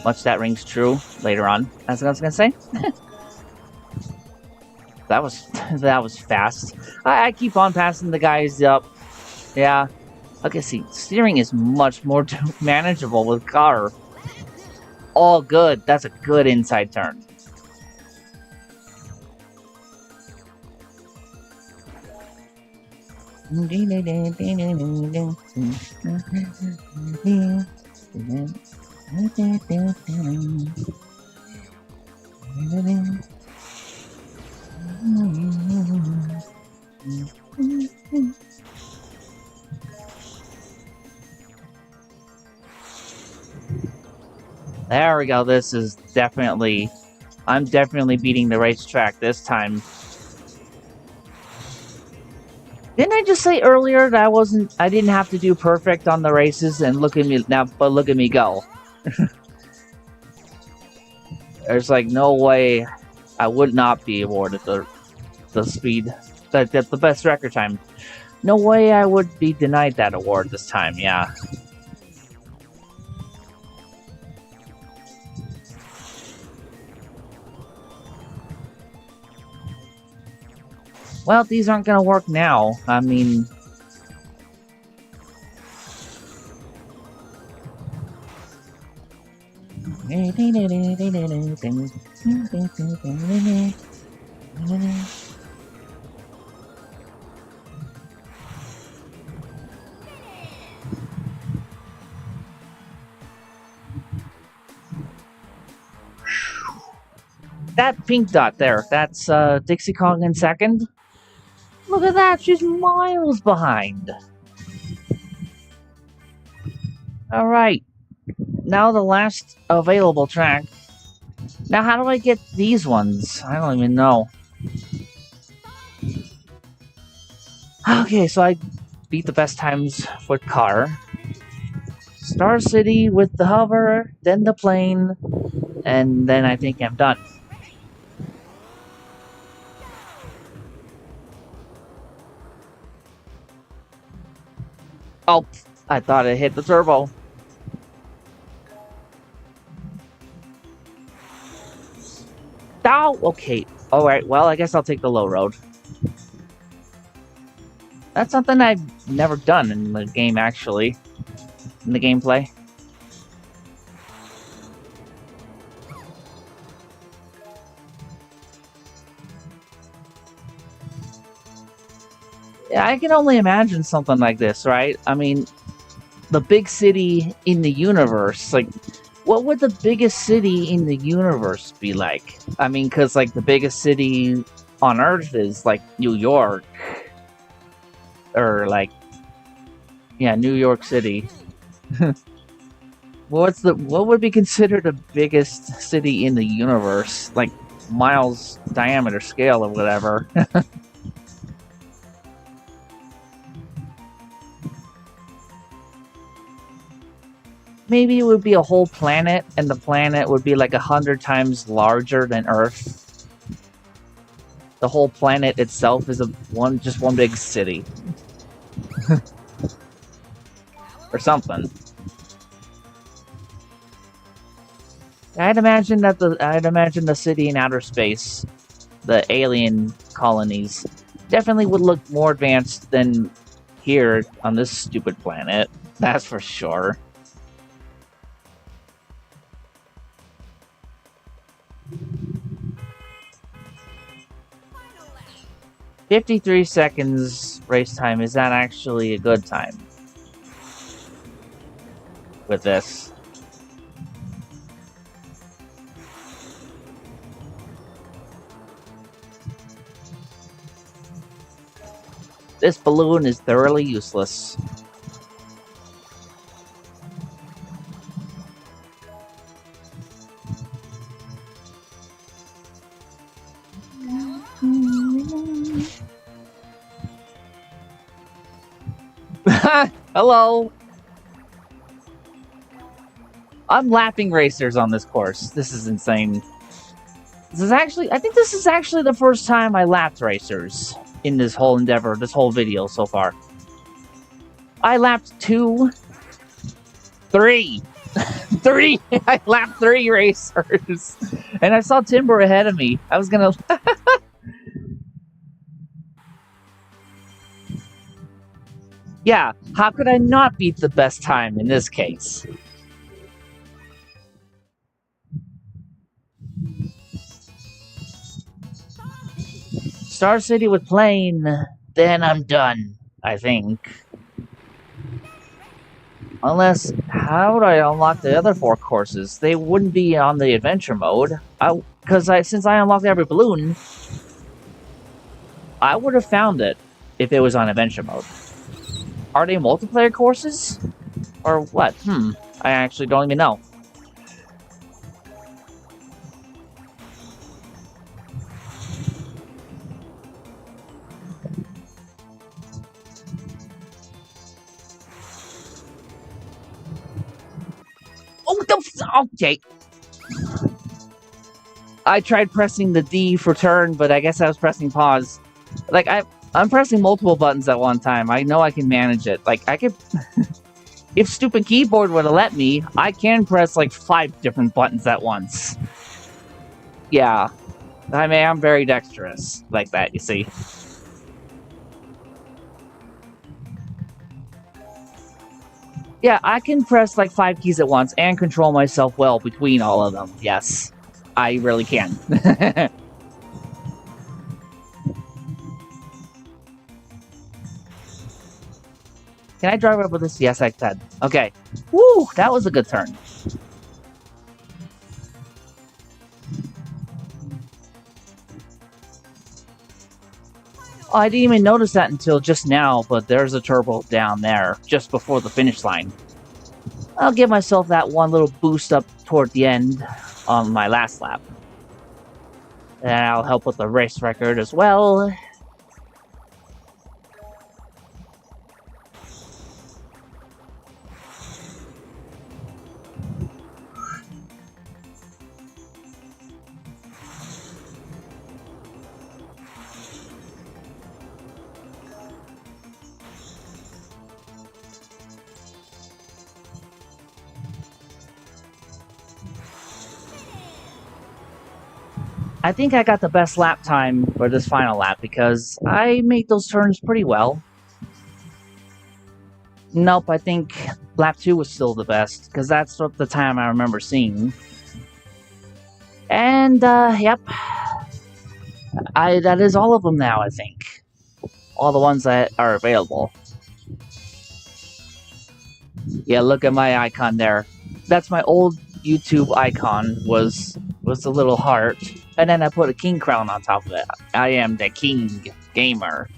much that rings true later on. That's what I was gonna say. that was fast. I keep on passing the guys up. Yeah. Okay, see, steering is much more manageable with car. All good. That's a good inside turn. There we go. This is definitely... I'm definitely beating the racetrack this time. Didn't I just say earlier that I didn't have to do perfect on the races, and look at me now, but look at me go. There's like no way I would not be awarded the speed, the best record time. No way I would be denied that award this time, yeah. Well, these aren't gonna work now. I mean... That pink dot there, that's Dixie Kong in second. Look at that, she's miles behind. Alright, now the last available track. Now how do I get these ones? I don't even know. Okay, so I beat the best times with car. Star City with the hover, then the plane, and then I think I'm done. Oh, I thought it hit the turbo. Oh, okay. Alright, well, I guess I'll take the low road. That's something I've never done in the game, actually. In the gameplay. Yeah, I can only imagine something like this, right? I mean, the big city in the universe, like, what would the biggest city in the universe be like? I mean, because, like, the biggest city on Earth is, like, New York. Or, like, yeah, New York City. What would be considered the biggest city in the universe? Like, miles diameter scale or whatever. Maybe it would be a whole planet, and the planet would be like 100 times larger than Earth. The whole planet itself is just one big city. Or something. I'd imagine the city in outer space, the alien colonies, definitely would look more advanced than here on this stupid planet. That's for sure. 53 seconds race time, is that actually a good time? With this. This balloon is thoroughly useless. Hello! I'm lapping racers on this course. This is insane. I think this is actually the first time I lapped racers in this whole endeavor, this whole video so far. I lapped 2, 3. 3! I lapped 3 racers. And I saw Timber ahead of me. I was gonna... Yeah, how could I not beat the best time in this case? Star City with plane, then I'm done, I think. Unless, how would I unlock the other 4 courses? They wouldn't be on the adventure mode. Since I unlocked every balloon, I would have found it if it was on adventure mode. Are they multiplayer courses? Or what? I actually don't even know. Okay. I tried pressing the D for turn, but I guess I was pressing pause. Like, I'm pressing multiple buttons at one time. I know I can manage it. Like, I could... if stupid keyboard would have let me, I can press, like, 5 different buttons at once. Yeah. I mean, I'm very dexterous like that, you see. Yeah, I can press, like, 5 keys at once and control myself well between all of them. Yes. I really can. Can I drive up with this? Yes, I can. Okay. Woo! That was a good turn. Oh, I didn't even notice that until just now, but there's a turbo down there, just before the finish line. I'll give myself that one little boost up toward the end on my last lap. And I'll help with the race record as well. I think I got the best lap time for this final lap because I made those turns pretty well. Nope, I think lap 2 was still the best, because that's what the time I remember seeing. And, yep. That is all of them now, I think. All the ones that are available. Yeah, look at my icon there. That's my old YouTube icon, was the little heart. And then I put a king crown on top of it. I am the king gamer.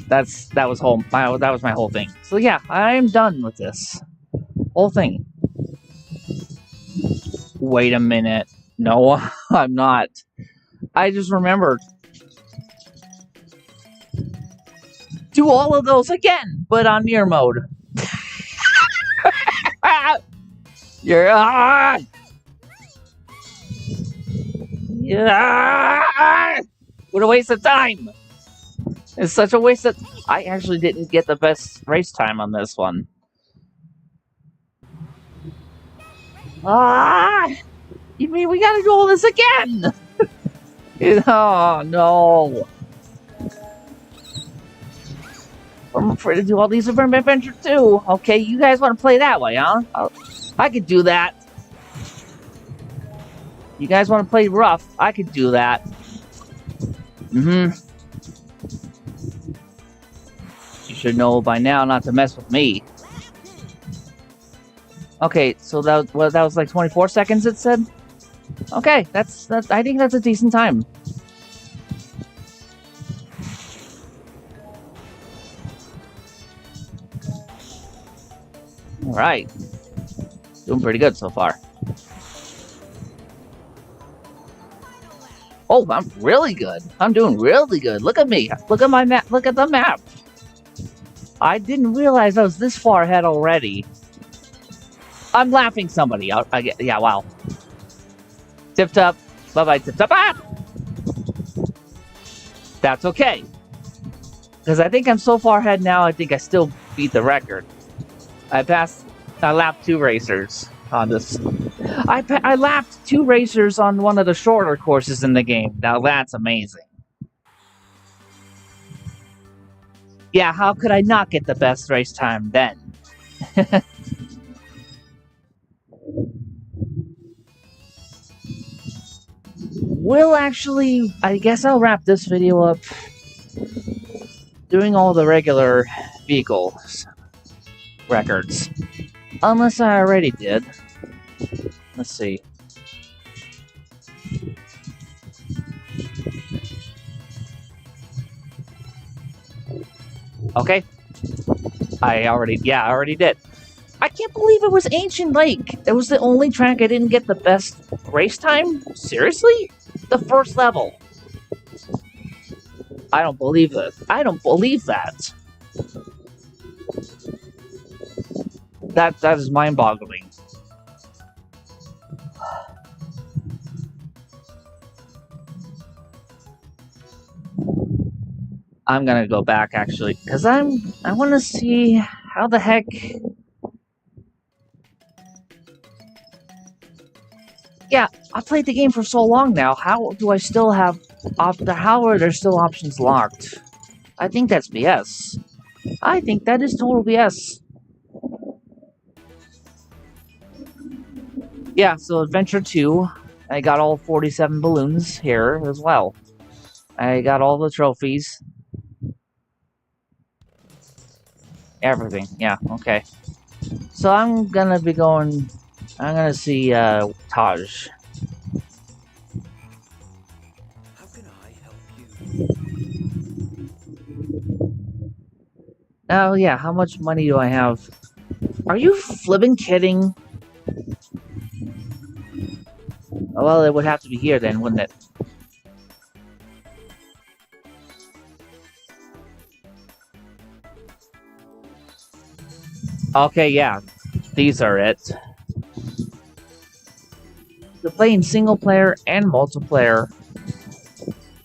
That was my whole thing. So yeah, I'm done with this whole thing. Wait a minute. No, I'm not. I just remembered. Do all of those again, but on mirror mode. You're yeah. What a waste of time. It's such a waste of... I actually didn't get the best race time on this one. You mean we gotta do all this again? Oh, no. I'm afraid to do all these from Adventure 2. Okay, you guys want to play that way, huh? I could do that. You guys want to play rough? I could do that. You should know by now not to mess with me. Okay, so that was like 24 seconds, it said? Okay, that's I think that's a decent time. Alright. Doing pretty good so far. Oh, I'm really good. I'm doing really good. Look at me. Look at my map. Look at the map. I didn't realize I was this far ahead already. I'm laughing somebody. Yeah, wow. Tip top. Bye-bye, tip top. Ah! That's okay. Because I think I'm so far ahead now, I think I still beat the record. I passed lapped 2 racers on this. I lapped 2 racers on one of the shorter courses in the game. Now that's amazing. Yeah, how could I not get the best race time then? Well, actually, I guess I'll wrap this video up doing all the regular vehicles records. Unless I already did. Let's see. Okay. I already did. I can't believe it was Ancient Lake. It was the only track I didn't get the best race time? Seriously? The first level. I don't believe this. I don't believe that. That is mind-boggling. I'm gonna go back actually, because I want to see how the heck. Yeah, I played the game for so long now. How do I still have how are there still options locked? I think that's BS. I think that is total BS. Yeah, so Adventure 2, I got all 47 balloons here as well. I got all the trophies. Everything, yeah, okay. So I'm gonna be going... I'm gonna see, Taj. How can I help you? Oh, yeah, how much money do I have? Are you flipping kidding? Well, it would have to be here then, wouldn't it? Okay, yeah. These are it. They're playing single player and multiplayer.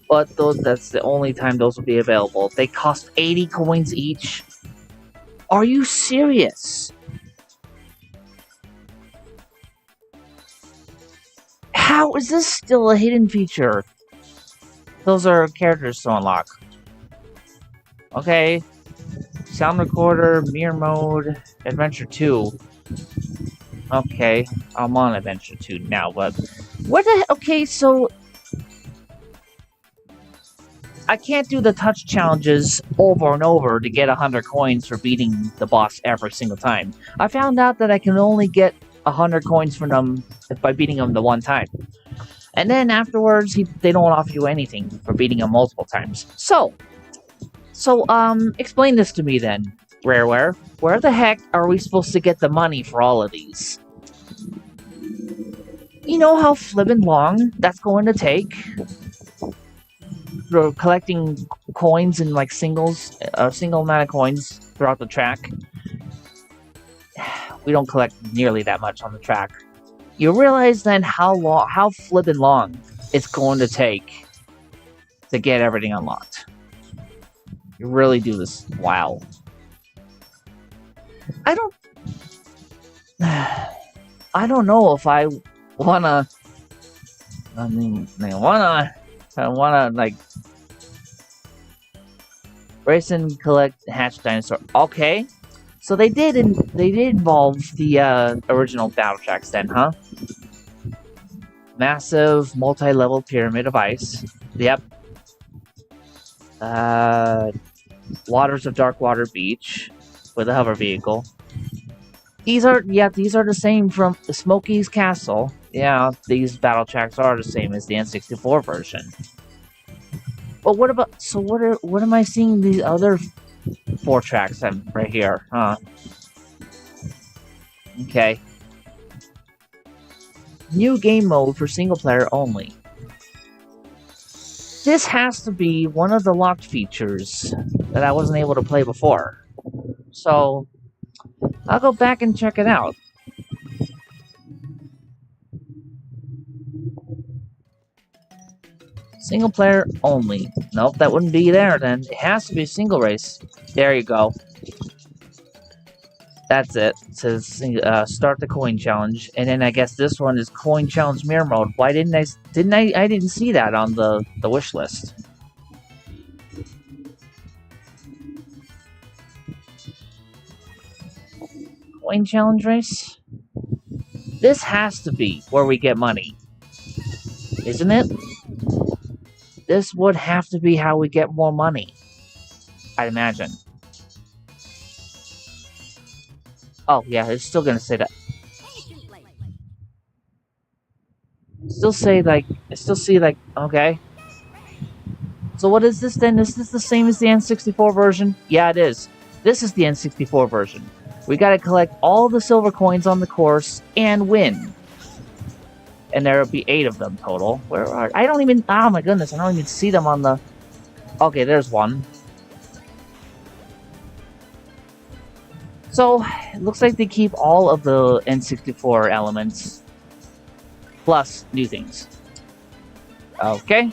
But that's the only time those will be available. They cost 80 coins each. Are you serious? How is this still a hidden feature? Those are characters to unlock. Okay. Sound recorder, mirror mode, adventure 2. Okay, I'm on adventure 2 now, but what the okay, so I can't do the touch challenges over and over to get 100 coins for beating the boss every single time. I found out that I can only get 100 coins from them by beating them the one time. And then afterwards, they don't offer you anything for beating them multiple times. So, explain this to me then, Rareware. Where the heck are we supposed to get the money for all of these? You know how flippin' long that's going to take? For collecting coins in like singles, a single amount of coins throughout the track. We don't collect nearly that much on the track. You realize then how flippin' long it's going to take to get everything unlocked. You really do this. Wow. I don't know if I wanna. I wanna like race and collect hatch dinosaur. Okay, so they did involve the original battle tracks then, huh? Massive multi-level pyramid of ice. Yep. Waters of Darkwater Beach with a hover vehicle. These are the same from the Smokey's Castle. Yeah, these battle tracks are the same as the N64 version. But what about, so what am I seeing these other 4 tracks right here, huh? Okay. New game mode for single player only. This has to be one of the locked features that I wasn't able to play before. So, I'll go back and check it out. Single player only. Nope, that wouldn't be there then. It has to be single race. There you go. That's it. It says start the coin challenge, and then I guess this one is coin challenge mirror mode. Why didn't I didn't see that on the wish list? Coin challenge race? This has to be where we get money, isn't it? This would have to be how we get more money, I'd imagine. Oh, yeah, it's still gonna say that. Still see, like, okay. So what is this then? Is this the same as the N64 version? Yeah, it is. This is the N64 version. We gotta collect all the silver coins on the course and win. And there'll be 8 of them total. Where are... I don't even... Oh my goodness, I don't even see them on the... Okay, there's one. So, it looks like they keep all of the N64 elements. Plus new things. Okay.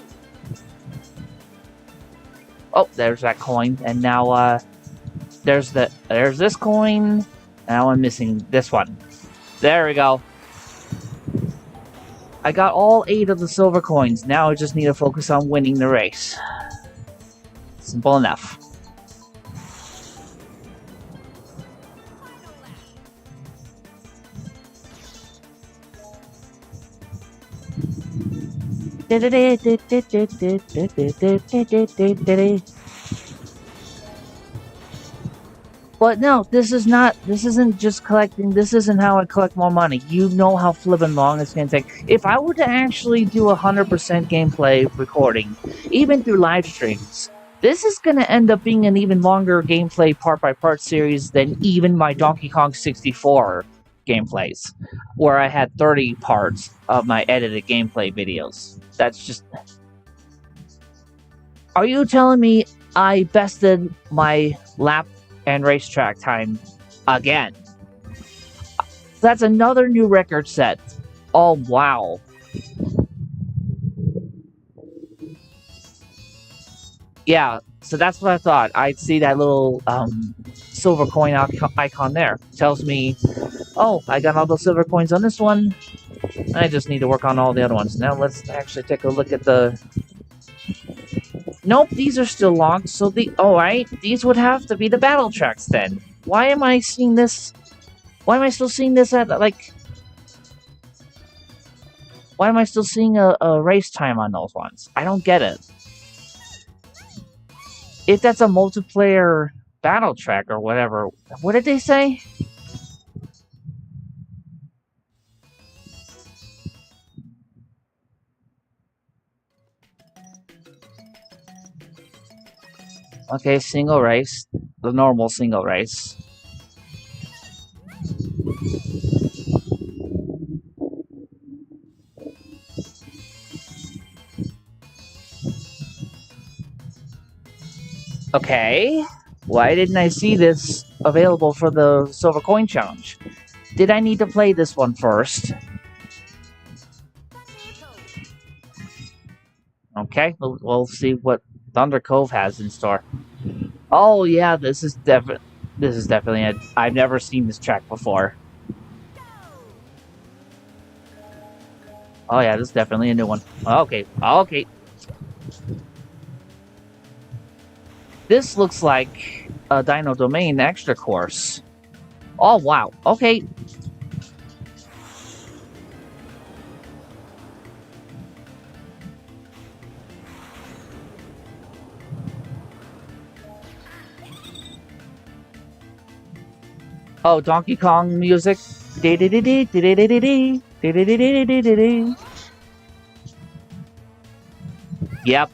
Oh, there's that coin. And now, there's this coin. Now I'm missing this one. There we go. I got all 8 of the silver coins. Now I just need to focus on winning the race. Simple enough. But no, this isn't just collecting, this isn't how I collect more money. You know how flippin' long it's gonna take. If I were to actually do 100% gameplay recording, even through live streams, this is gonna end up being an even longer gameplay part-by-part series than even my Donkey Kong 64 gameplays, where I had 30 parts of my edited gameplay videos. That's just... Are you telling me I bested my lap and racetrack time again? That's another new record set. Oh, wow. Yeah, so that's what I thought. I'd see that little silver coin icon there. Tells me, oh, I got all those silver coins on this one. I just need to work on all the other ones. Now let's actually take a look at the Nope, these are still locked, so alright, these would have to be the battle tracks then. Why am I seeing this? Why am I still seeing this at, like... Why am I still seeing a race time on those ones? I don't get it. If that's a multiplayer battle track or whatever, what did they say? Okay, single race. The normal single race. Okay. Why didn't I see this available for the Silver Coin Challenge? Did I need to play this one first? Okay, we'll see what Thunder Cove has in store. Oh yeah, this is definitely it. I've never seen this track before. Oh yeah, this is definitely a new one. Okay, okay. This looks like a Dino Domain extra course. Oh wow, okay. Oh, Donkey Kong music. Yep.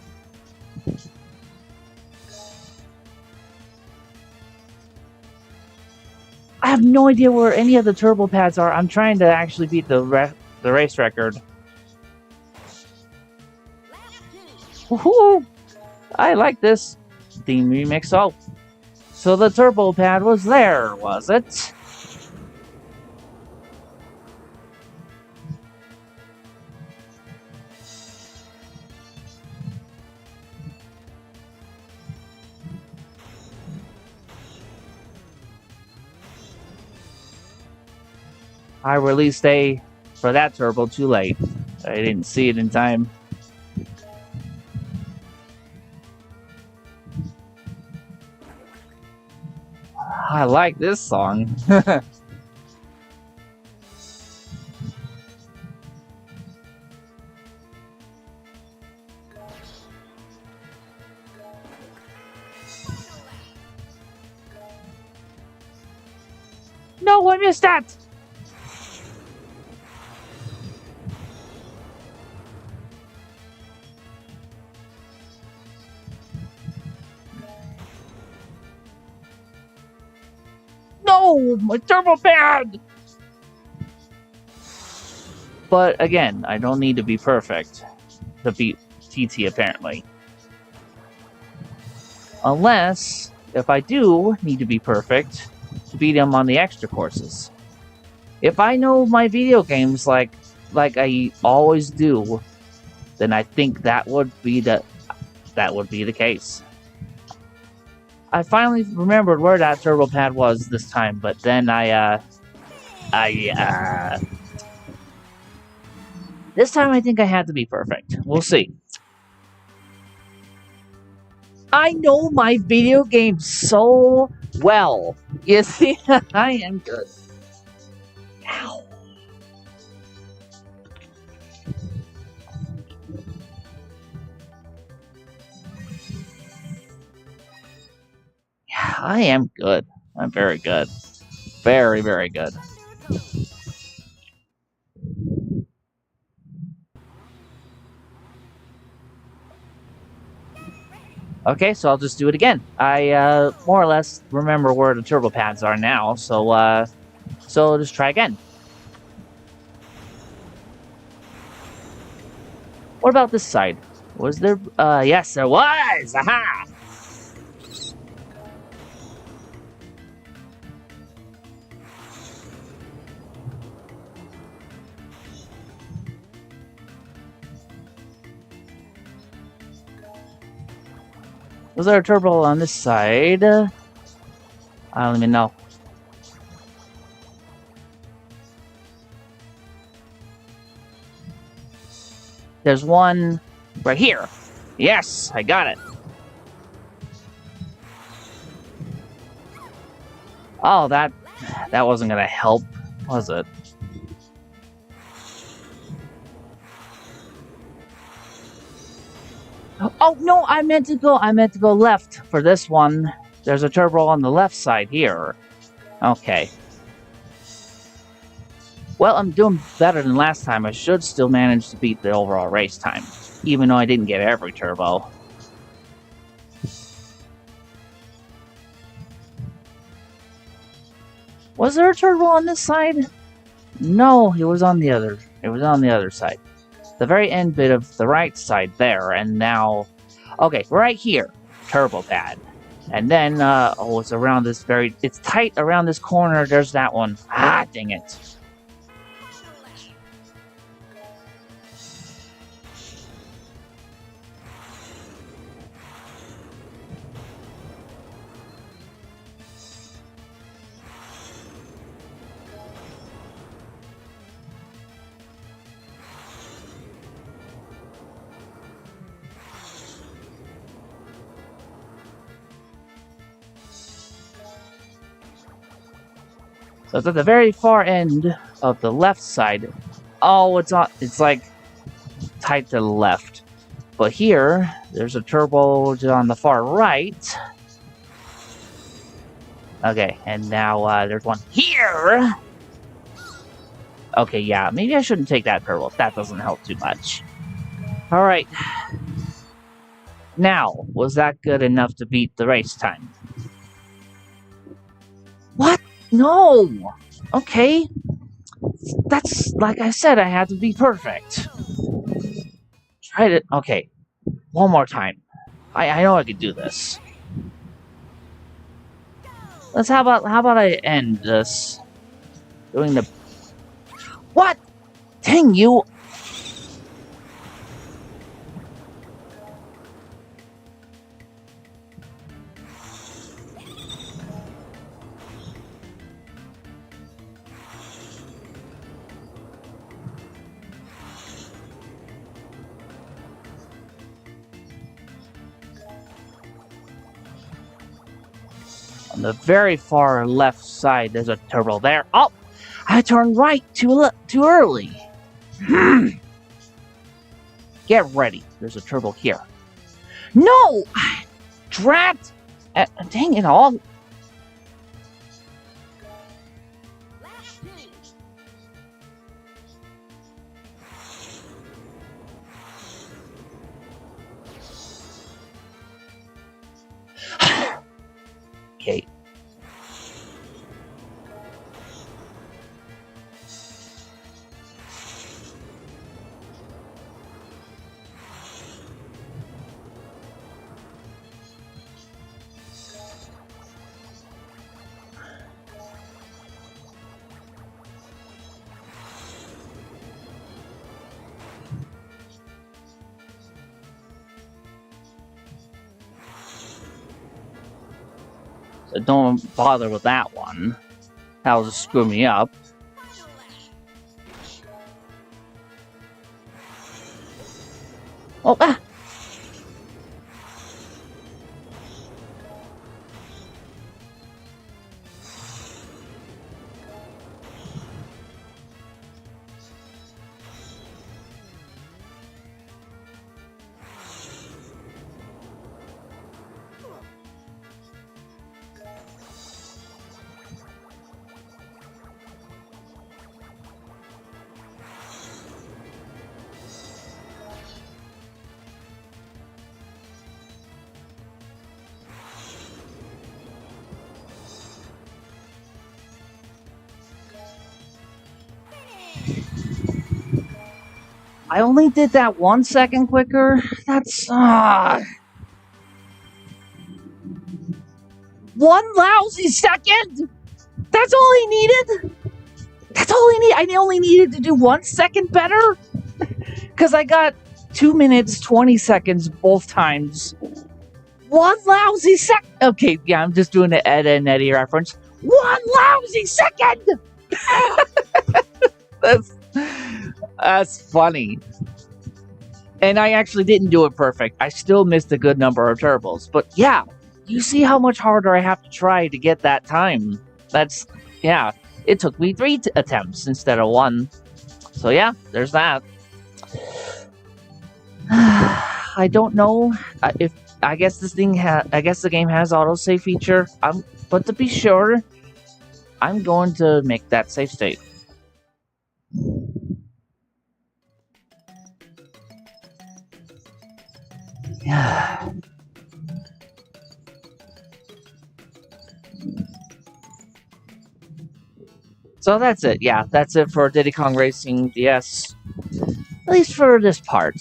I have no idea where any of the turbo pads are. I'm trying to actually beat the race record. Woohoo! I like this theme remix. Oh, so the turbo pad was there, was it? I released a for that turbo too late. I didn't see it in time. I like this song. No, I missed that! No! My turbo pad! But again, I don't need to be perfect to beat TT apparently. Unless, if I do need to be perfect, to beat him on the extra courses. If I know my video games like I always do, then I think that would be the case. I finally remembered where that turbo pad was this time, but then this time I think I had to be perfect. We'll see. I know my video games so well. You see, I am good. Ow. Yeah, I am good. I'm very good. Very, very good. Okay, so I'll just do it again. I more or less remember where the turbo pads are now, so I'll just try again. What about this side? Was there? Yes, there was. Aha! Was there a turbo on this side? I don't even know. There's one right here. Yes, I got it. Oh, that wasn't gonna help, was it? Oh no, I meant to go left for this one. There's a turbo on the left side here. Okay. Well, I'm doing better than last time. I should still manage to beat the overall race time, even though I didn't get every turbo. Was there a turbo on this side? No, it was on the other. It was on the other side. The very end bit of the right side there, and now... Okay, right here. Turbo pad. And then, oh, it's around this very... It's tight around this corner. There's that one. Ah, dang it. So it's at the very far end of the left side. Oh, it's like tight to the left. But here, there's a turbo on the far right. Okay, and now there's one here. Okay, yeah, maybe I shouldn't take that turbo if that doesn't help too much. Alright. Now, was that good enough to beat the race time? What? No! Okay. That's, like I said, I had to be perfect. Tried it. Okay. One more time. I know I could do this. How about I end this? Doing the... What? Dang you! On the very far left side, there's a turbo there. Oh! I turned right too early. Get ready. There's a turbo here. No! Drat! Dang it all. Okay. So don't bother with that one. That'll just screw me up. Oh, ah! I only did that 1 second quicker. That's one lousy second. That's all I needed. That's all I need. I only needed to do 1 second better because I got 2 minutes 20 seconds both times. One lousy second. Okay, yeah, I'm just doing the Ed and Eddie reference. One lousy second. That's funny. And I actually didn't do it perfect. I still missed a good number of turbos. But yeah, you see how much harder I have to try to get that time. That's yeah. It took me three attempts instead of one. So yeah, there's that. I don't know if I guess this thing I guess the game has autosave feature. But to be sure, I'm going to make that save state. Yeah. So that's it. Yeah, that's it for Diddy Kong Racing DS. At least for this part.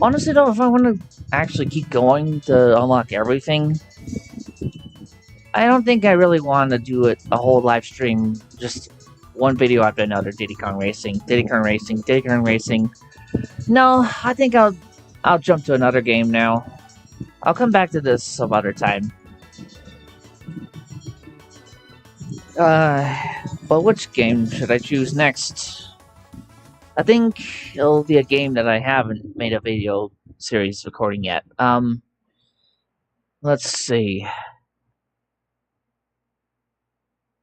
Honestly, though, if I want to actually keep going to unlock everything, I don't think I really want to do it a whole live stream, just one video after another. Diddy Kong Racing, Diddy Kong Racing, Diddy Kong Racing. No, I think I'll jump to another game now. I'll come back to this some other time. Uh, but which game should I choose next? I think it'll be a game that I haven't made a video series recording yet. Let's see.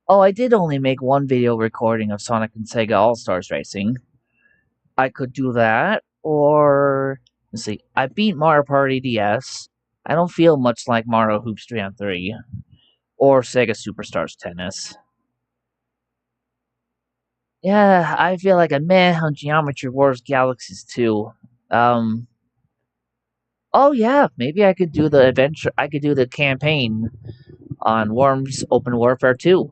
Oh, I did only make one video recording of Sonic and Sega All Stars Racing. I could do that, or let's see. I beat Mario Party DS. I don't feel much like Mario Hoops 3 on 3 or Sega Superstars Tennis. Yeah, I feel like a meh on Geometry Wars Galaxies 2. Um, oh yeah, maybe I could do the adventure. I could do the campaign on Worms Open Warfare 2.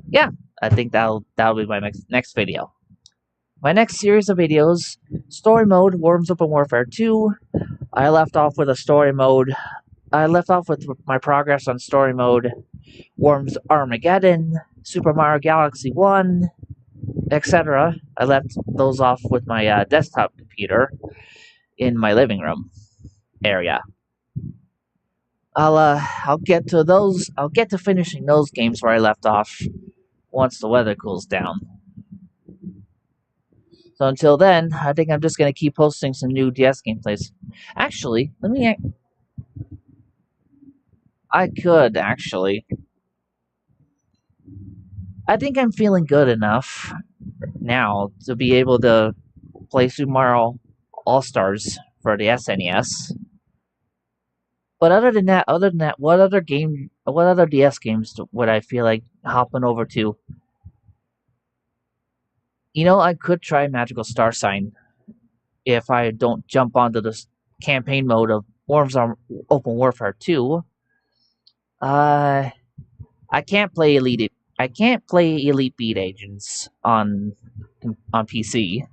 Yeah, I think that'll be my next video. My next series of videos: Story Mode, Worms Open Warfare 2. I left off with a story mode. I left off with my progress on story mode, Worms Armageddon, Super Mario Galaxy 1, etc. I left those off with my desktop computer in my living room area. I'll get to those. I'll get to finishing those games where I left off once the weather cools down. So until then, I think I'm just gonna keep posting some new DS gameplays. Actually, let me. I could actually. I think I'm feeling good enough now to be able to play Super Mario All Stars for the SNES. But other than that, what other DS games would I feel like hopping over to? I could try Magical Star Sign if I don't jump onto the campaign mode of Worms on Open Warfare 2. Uh, I can't play Elite. I can't play Elite Beat Agents on PC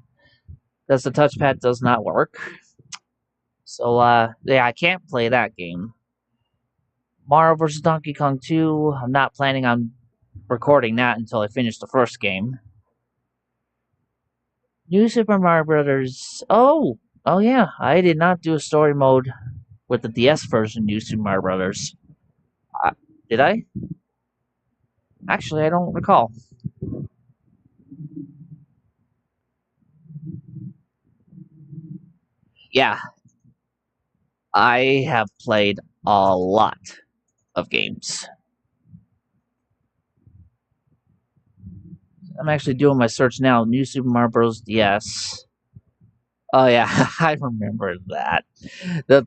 because the touchpad does not work. So yeah, I can't play that game. Mario vs. Donkey Kong 2. I'm not planning on recording that until I finish the first game. New Super Mario Brothers. Oh yeah, I did not do a story mode with the DS version. New Super Mario Brothers. Uh, did I? Actually, I don't recall. Yeah, I have played a lot of games. I'm actually doing my search now. New Super Mario Bros. DS. Oh yeah, I remember that. The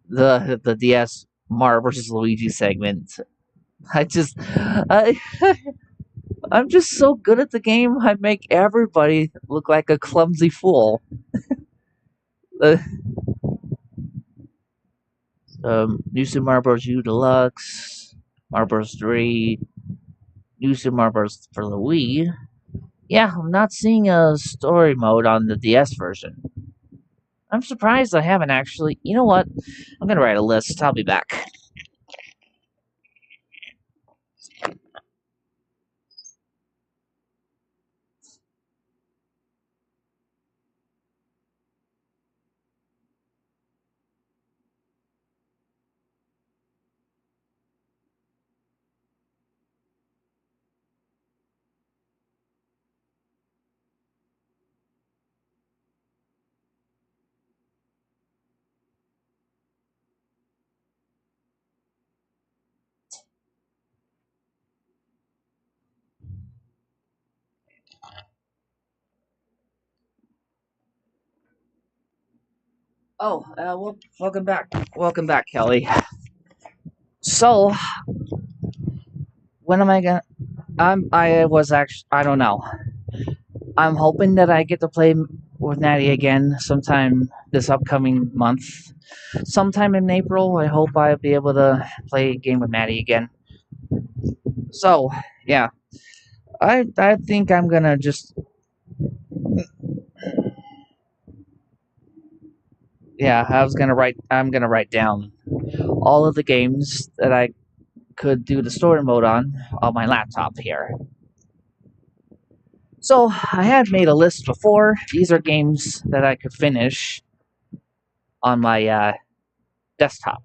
the DS Mario versus Luigi segment. I I'm just so good at the game. I make everybody look like a clumsy fool. Uh, New Super Mario Bros. U Deluxe, Mario Bros. 3, New Super Mario Bros. For the Wii. Yeah, I'm not seeing a story mode on the DS version. I'm surprised I haven't actually. You know what? I'm gonna write a list. I'll be back. Oh, welcome back. Welcome back, Kelly. So, when am I gonna? I was actually. I don't know. I'm hoping that I get to play with Natty again sometime this upcoming month. Sometime in April, I hope I'll be able to play a game with Natty again. So, yeah, I think I'm gonna just yeah I'm gonna write down all of the games that I could do the story mode on my laptop here. So I had made a list before. These are games that I could finish on my desktop.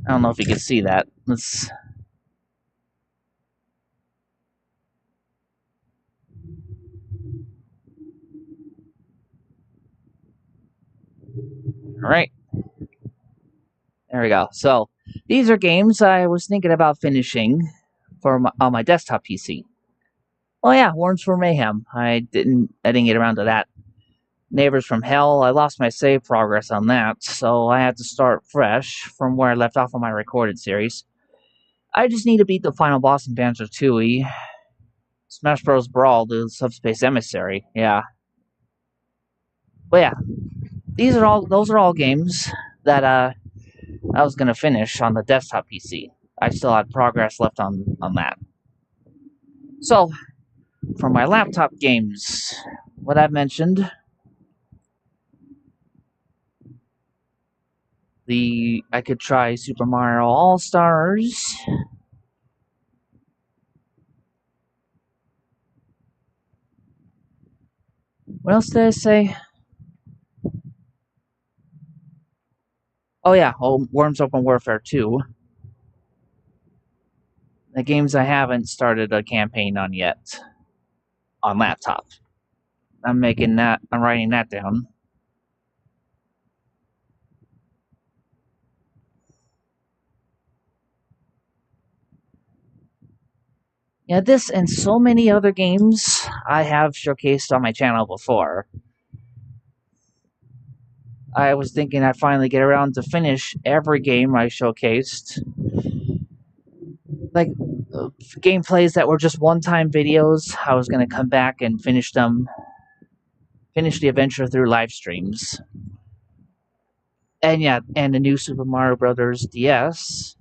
I don't know if you can see that. Let's. All right, there we go. So these are games I was thinking about finishing on my desktop PC. Oh yeah, Worms for Mayhem. I didn't get around to that. Neighbors from Hell. I lost my save progress on that, so I had to start fresh from where I left off on my recorded series. I just need to beat the final boss in Banjo Tooie. Smash Bros. Brawl, the Subspace Emissary. Yeah, but yeah, those are all games that I was gonna finish on the desktop PC. I still had progress left on that. So for my laptop games, what I've mentioned, I could try Super Mario All Stars. What else did I say? Oh yeah, Worms Open Warfare 2. The games I haven't started a campaign on yet on laptop. I'm writing that down. Yeah, this and so many other games I have showcased on my channel before. I was thinking I'd finally get around to finish every game I showcased. Like, gameplays that were just one-time videos, I was going to come back and finish them, finish the adventure through live streams. And yeah, and the new Super Mario Brothers DS.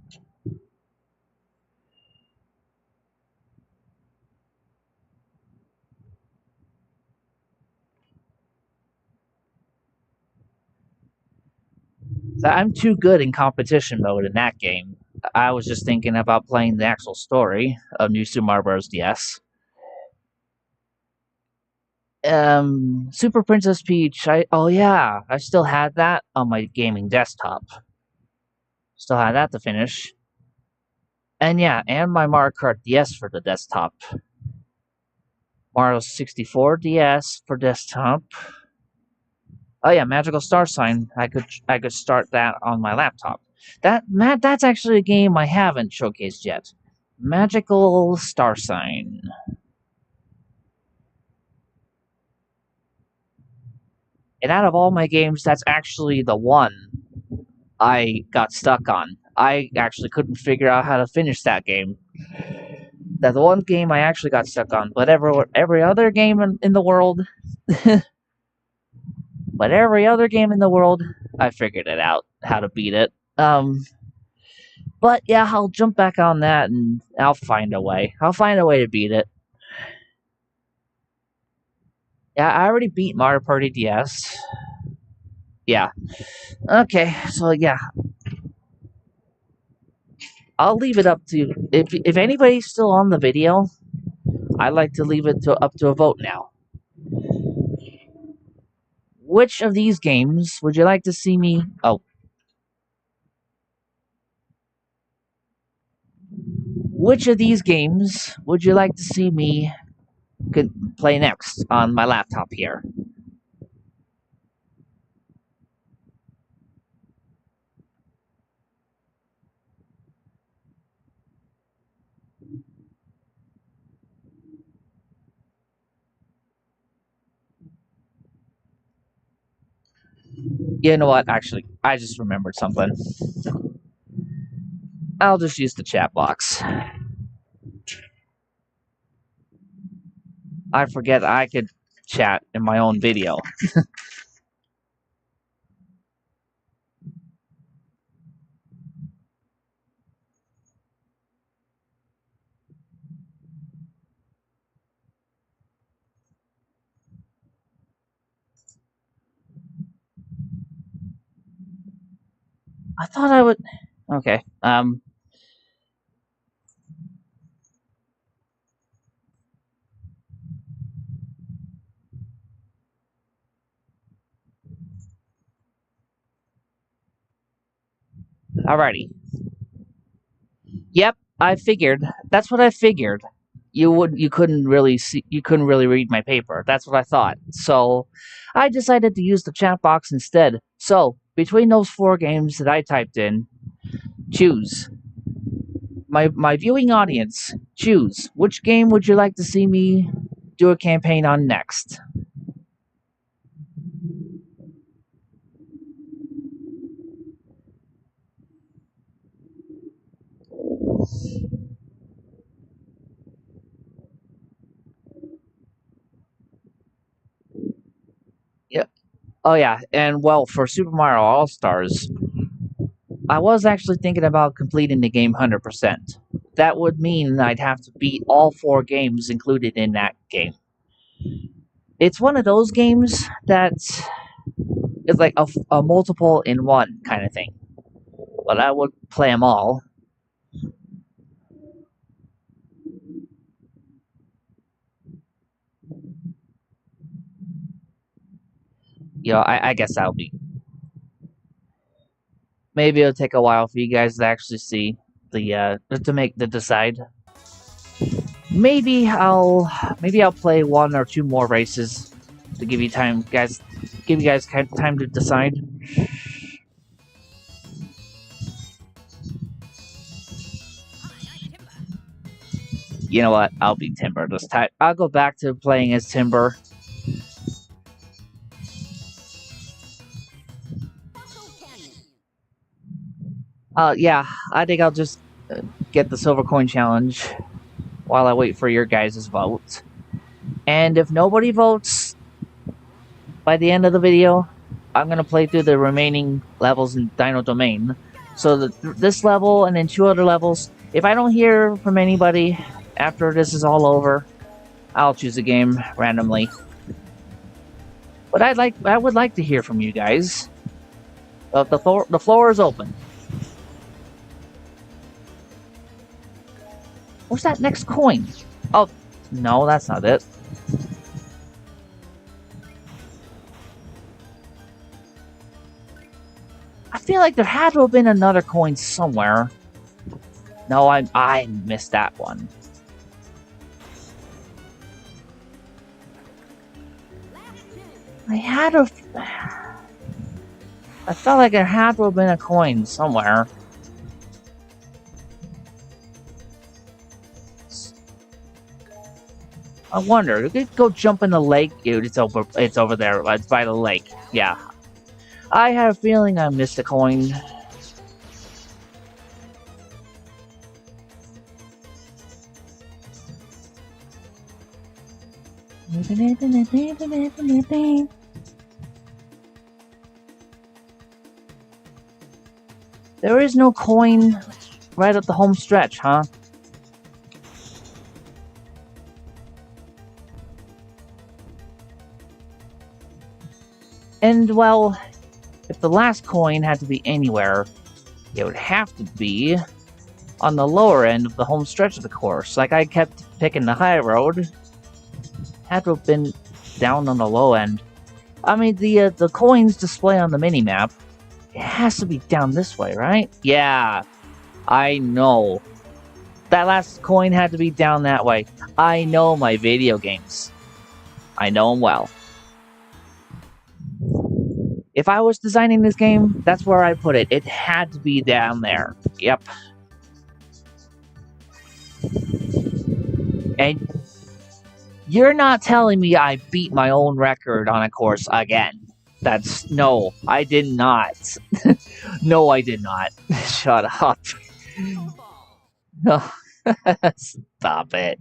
I'm too good in competition mode in that game. I was just thinking about playing the actual story of New Super Mario Bros. DS. Super Princess Peach. Oh yeah, I still had that on my gaming desktop. Still had that to finish. And yeah, and my Mario Kart DS for the desktop. Mario 64 DS for desktop. Oh yeah, Magical Star Sign. I could start that on my laptop. That's actually a game I haven't showcased yet. Magical Star Sign. And out of all my games, that's actually the one I got stuck on. I actually couldn't figure out how to finish that game. That's the one game I actually got stuck on. But every other game in the world, but every other game in the world, I figured it out how to beat it. But yeah, I'll jump back on that and I'll find a way. I'll find a way to beat it. Yeah, I already beat Mario Party DS. Yeah. Okay, so yeah, I'll leave it up to if anybody's still on the video. I'd like to leave it up to a vote now. Which of these games would you like to see me? Oh, which of these games would you like to see me could play next on my laptop here? You know what? Actually, I just remembered something. I'll just use the chat box. I forget I could chat in my own video. I thought I would. Okay. Alrighty. Yep. I figured. That's what I figured. You couldn't really see. You couldn't really read my paper. That's what I thought. So, I decided to use the chat box instead. So, between those 4 games that I typed in, choose. My viewing audience, choose. Which game would you like to see me do a campaign on next? Yeah. Oh yeah, and well, for Super Mario All Stars, I was actually thinking about completing the game 100%. That would mean I'd have to beat all 4 games included in that game. It's one of those games that is like a multiple in one kind of thing. But I would play them all. I guess that'll be. Maybe it'll take a while for you guys to actually see to make the decide. Maybe I'll play 1 or 2 more races to give you time, guys. Give you guys time to decide. You know what? I'll be Timber this time. I'll go back to playing as Timber. Yeah, I think I'll just get the silver coin challenge while I wait for your guys' vote. And if nobody votes by the end of the video, I'm gonna play through the remaining levels in Dino Domain. So this level and then 2 other levels. If I don't hear from anybody after this is all over, I'll choose a game randomly. But I would like to hear from you guys. The floor is open. What's that next coin? Oh, no, that's not it. I feel like there had to have been another coin somewhere. No, I missed that one. I felt like there had to have been a coin somewhere. I wonder. You could go jump in the lake, dude. It's over there. It's by the lake. Yeah. I have a feeling I missed a coin. There is no coin right at the home stretch, huh? And, well, if the last coin had to be anywhere, it would have to be on the lower end of the home stretch of the course. Like, I kept picking the high road. Had to have been down on the low end. I mean, the coins display on the mini-map, it has to be down this way, right? Yeah, I know. That last coin had to be down that way. I know my video games. I know them well. If I was designing this game, that's where I put it. It had to be down there. Yep. And you're not telling me I beat my own record on a course again. That's no, I did not. No, I did not. Shut up. No. Stop it.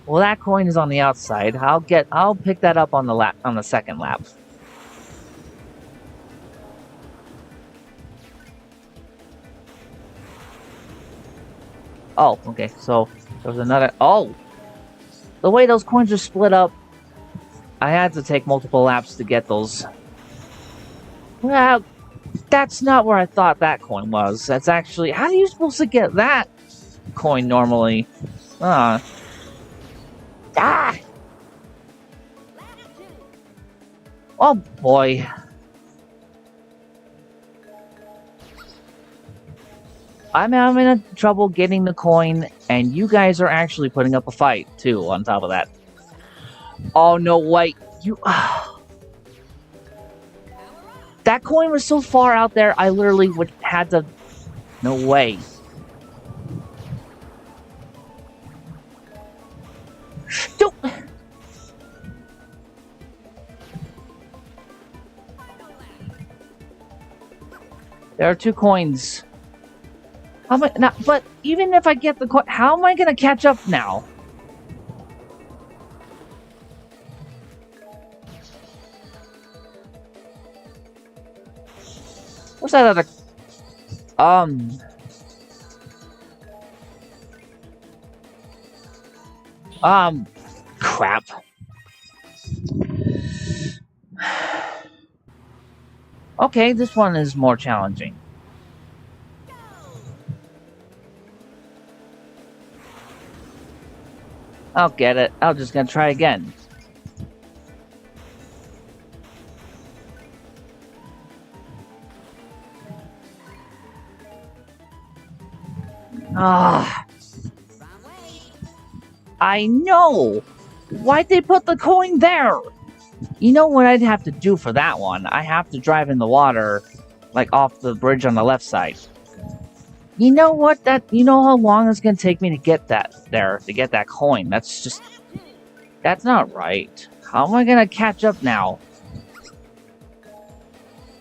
Well, that coin is on the outside. I'll pick that up on the second lap. Oh, okay. So there's another. Oh, the way those coins are split up, I had to take multiple laps to get those. Well, that's not where I thought that coin was. That's actually, how are you supposed to get that coin normally? Ah. Oh boy. I'm having trouble getting the coin, and you guys are actually putting up a fight, too, on top of that. Oh, no, wait. You... That coin was so far out there, I literally had to... No way. Don't... There are 2 coins. How am I... Not, but even if I get the coin, how am I going to catch up now? What's that other... Crap. Okay, this one is more challenging. I'll get it. I'm just gonna try again. Ah. I know! Why'd they put the coin there? You know what I'd have to do for that one? I have to drive in the water, like off the bridge on the left side. You know what? You know how long it's gonna take me to get that there, to get that coin? That's just... That's not right. How am I gonna catch up now?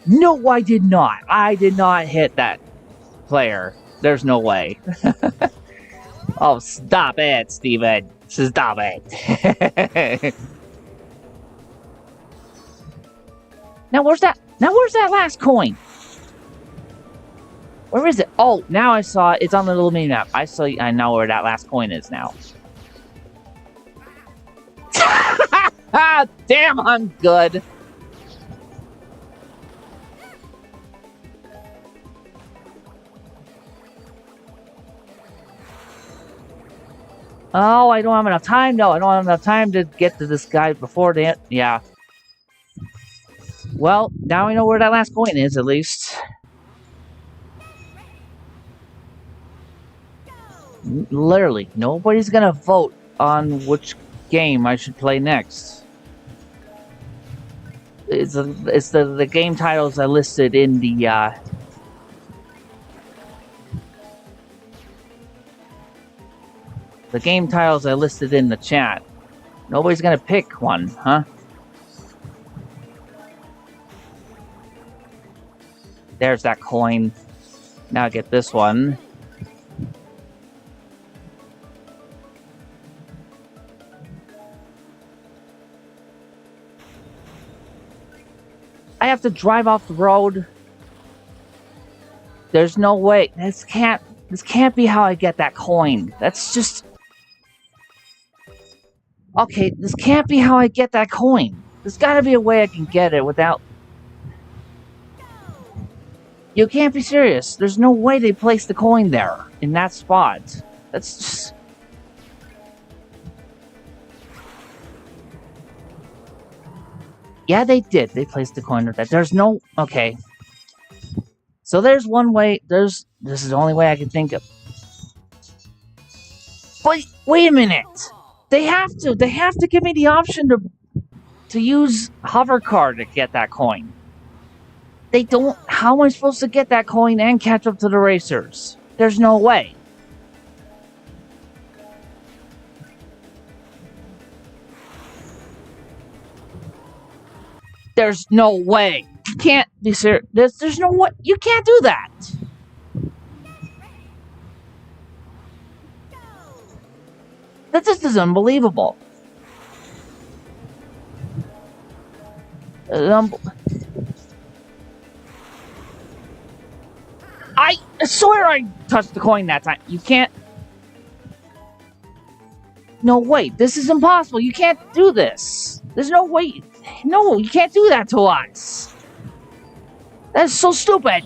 No, I did not. I did not hit that player. There's no way. Oh, stop it, Steven. Stop it. Now where's that last coin? Where is it? Oh, now I saw it. It's on the little mini map. I know where that last coin is now. Damn, I'm good. Oh, I don't have enough time. No, I don't have enough time to get to this guy before the end. Yeah. Well, now I know where that last coin is, at least. Literally, nobody's gonna vote on which game I should play next. It's the game titles I listed in the game titles I listed in the chat. Nobody's gonna pick one, huh? There's that coin. Now get this one. I have to drive off the road. There's no way. This can't be how I get that coin. That's just... Okay, this can't be how I get that coin. There's gotta be a way I can get it without... You can't be serious. There's no way they placed the coin there, in that spot. That's just... Yeah, they did. They placed the coin with that. There's no... Okay. So there's one way... This is the only way I can think of. But, wait a minute! They have to give me the option to use hover card to get that coin. They don't... How am I supposed to get that coin and catch up to the racers? There's no way. There's no way. You can't be serious. There's no way. You can't do that. That just is unbelievable. I swear I touched the coin that time. You can't. No, wait. This is impossible. You can't do this. There's no way. No, you can't do that to us. That's so stupid.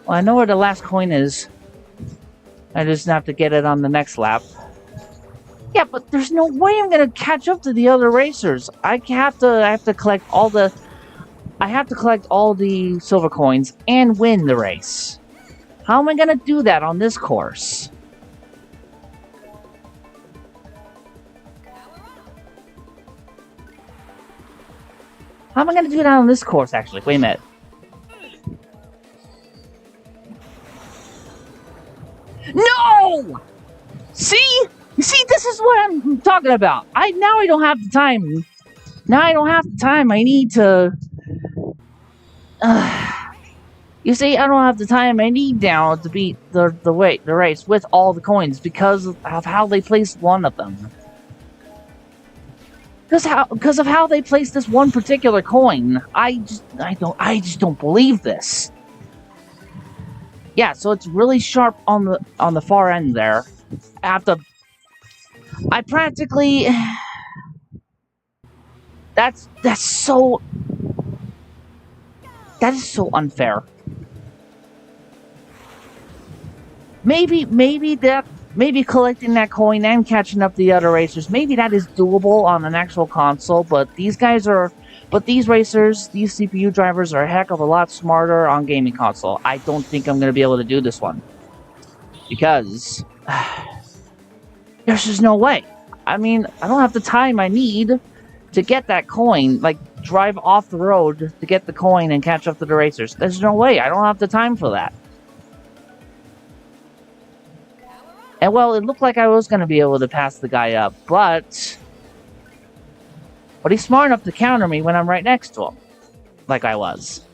Well, I know where the last coin is. I just have to get it on the next lap. Yeah, but there's no way I'm gonna catch up to the other racers. I have to collect all the silver coins and win the race. How am I gonna do that on this course? How am I gonna do that on this course, actually? Wait a minute. No! See? You see, this is what I'm talking about. Now I don't have the time. Now I don't have the time. I need to... you see, I don't have the time I need now to beat the race with all the coins because of how they placed one of them. Because of how they placed this one particular coin. I just don't believe this. Yeah, so it's really sharp on the far end there. I practically... That is so unfair. Maybe collecting that coin and catching up the other racers, maybe that is doable on an actual console, but these racers, these CPU drivers are a heck of a lot smarter on gaming console. I don't think I'm going to be able to do this one. Because there's just no way. I mean, I don't have the time I need to get that coin, like drive off the road to get the coin and catch up to the racers. There's no way. I don't have the time for that. And well, it looked like I was going to be able to pass the guy up, but he's smart enough to counter me when I'm right next to him, like I was.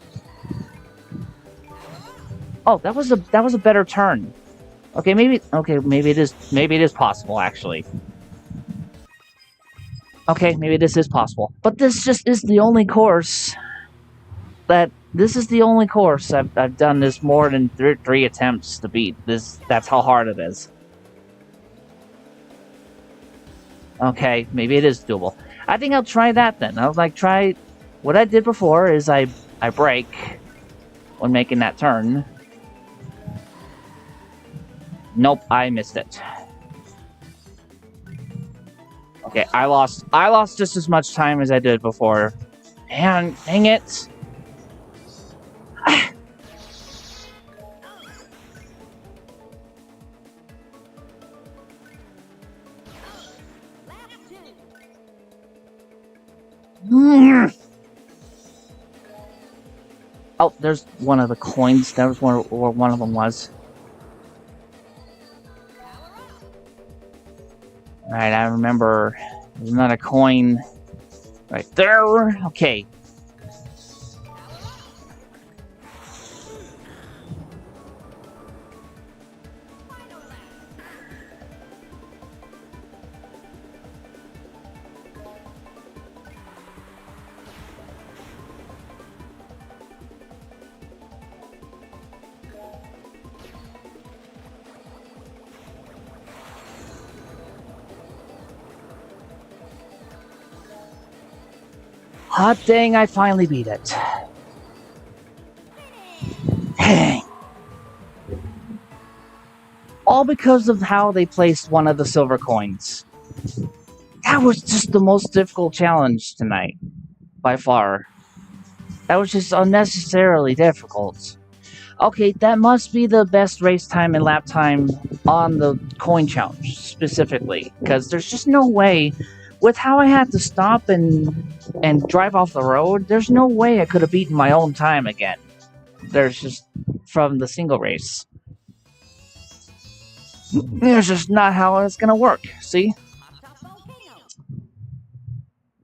Oh, that was a better turn. Okay, maybe it is possible actually. Okay, maybe this is possible, but this just is the only course I've done this more than three attempts to beat this. That's how hard it is. Okay, maybe it is doable. I think I'll try that then. I'll try what I did before is I brake when making that turn. Nope, I missed it. Okay, I lost just as much time as I did before. And dang it. Oh, there's one of the coins. That was where one of them was. Alright, I remember there's another coin right there. Okay. Hot dang, I finally beat it. Dang. All because of how they placed one of the silver coins. That was just the most difficult challenge tonight. By far. That was just unnecessarily difficult. Okay, that must be the best race time and lap time on the coin challenge specifically, because there's just no way, with how I had to stop and drive off the road, there's no way I could have beaten my own time again. There's just from the single race. There's just not how it's gonna work. See,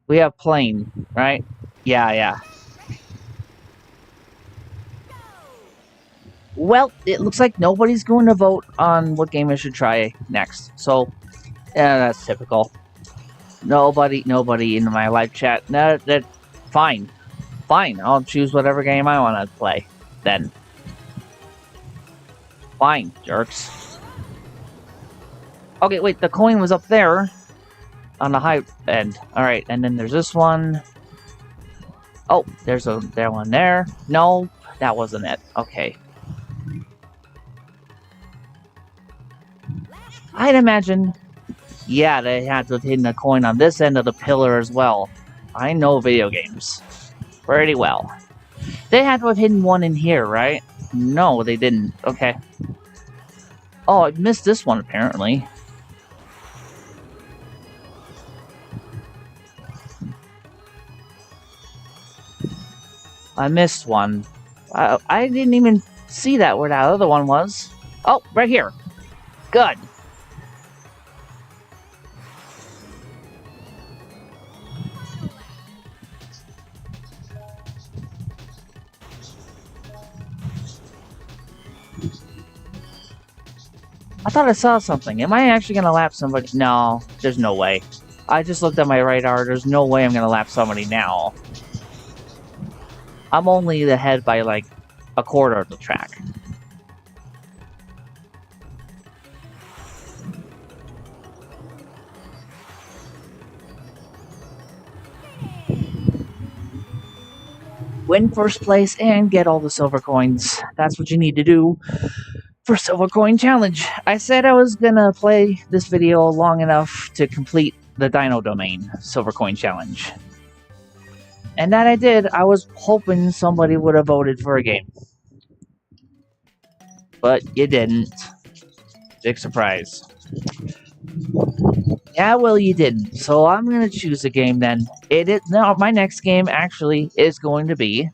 we have plane, right? Yeah. Well, it looks like nobody's going to vote on what game I should try next. So, yeah, that's typical. Nobody in my live chat. No, that fine. I'll choose whatever game I want to play. Then, fine, jerks. Okay, wait. The coin was up there on the high end. All right, and then there's this one. Oh, there's one there. No, that wasn't it. Okay. I'd imagine, yeah, they had to have hidden a coin on this end of the pillar as well. I know video games pretty well. They had to have hidden one in here, right? No, they didn't. Okay. Oh, I missed this one, apparently. I missed one. I didn't even see that where that other one was. Oh, right here. Good. I thought I saw something. Am I actually going to lap somebody? No, there's no way. I just looked at my radar. There's no way I'm going to lap somebody now. I'm only ahead by like a quarter of the track. Win first place and get all the silver coins. That's what you need to do for Silver Coin Challenge. I said I was gonna play this video long enough to complete the Dino Domain Silver Coin Challenge. And that I did. I was hoping somebody would have voted for a game. But you didn't. Big surprise. Yeah, well, you didn't. So I'm gonna choose a game then. No, my next game actually is going to be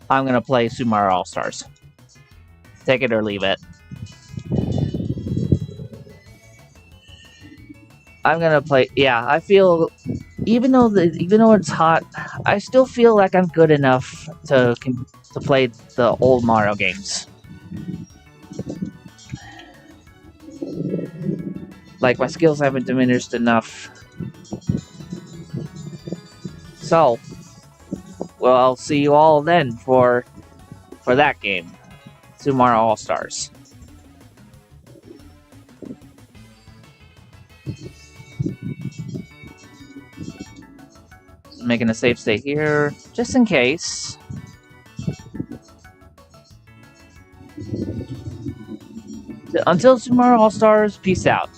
I'm gonna play Super Mario All-Stars. Take it or leave it. I'm gonna play. Yeah, I feel even though it's hot, I still feel like I'm good enough to play the old Mario games. Like my skills haven't diminished enough. So, well, I'll see you all then for that game, Super Mario All-Stars. Making a safe state here, just in case. Until Super Mario All-Stars, peace out.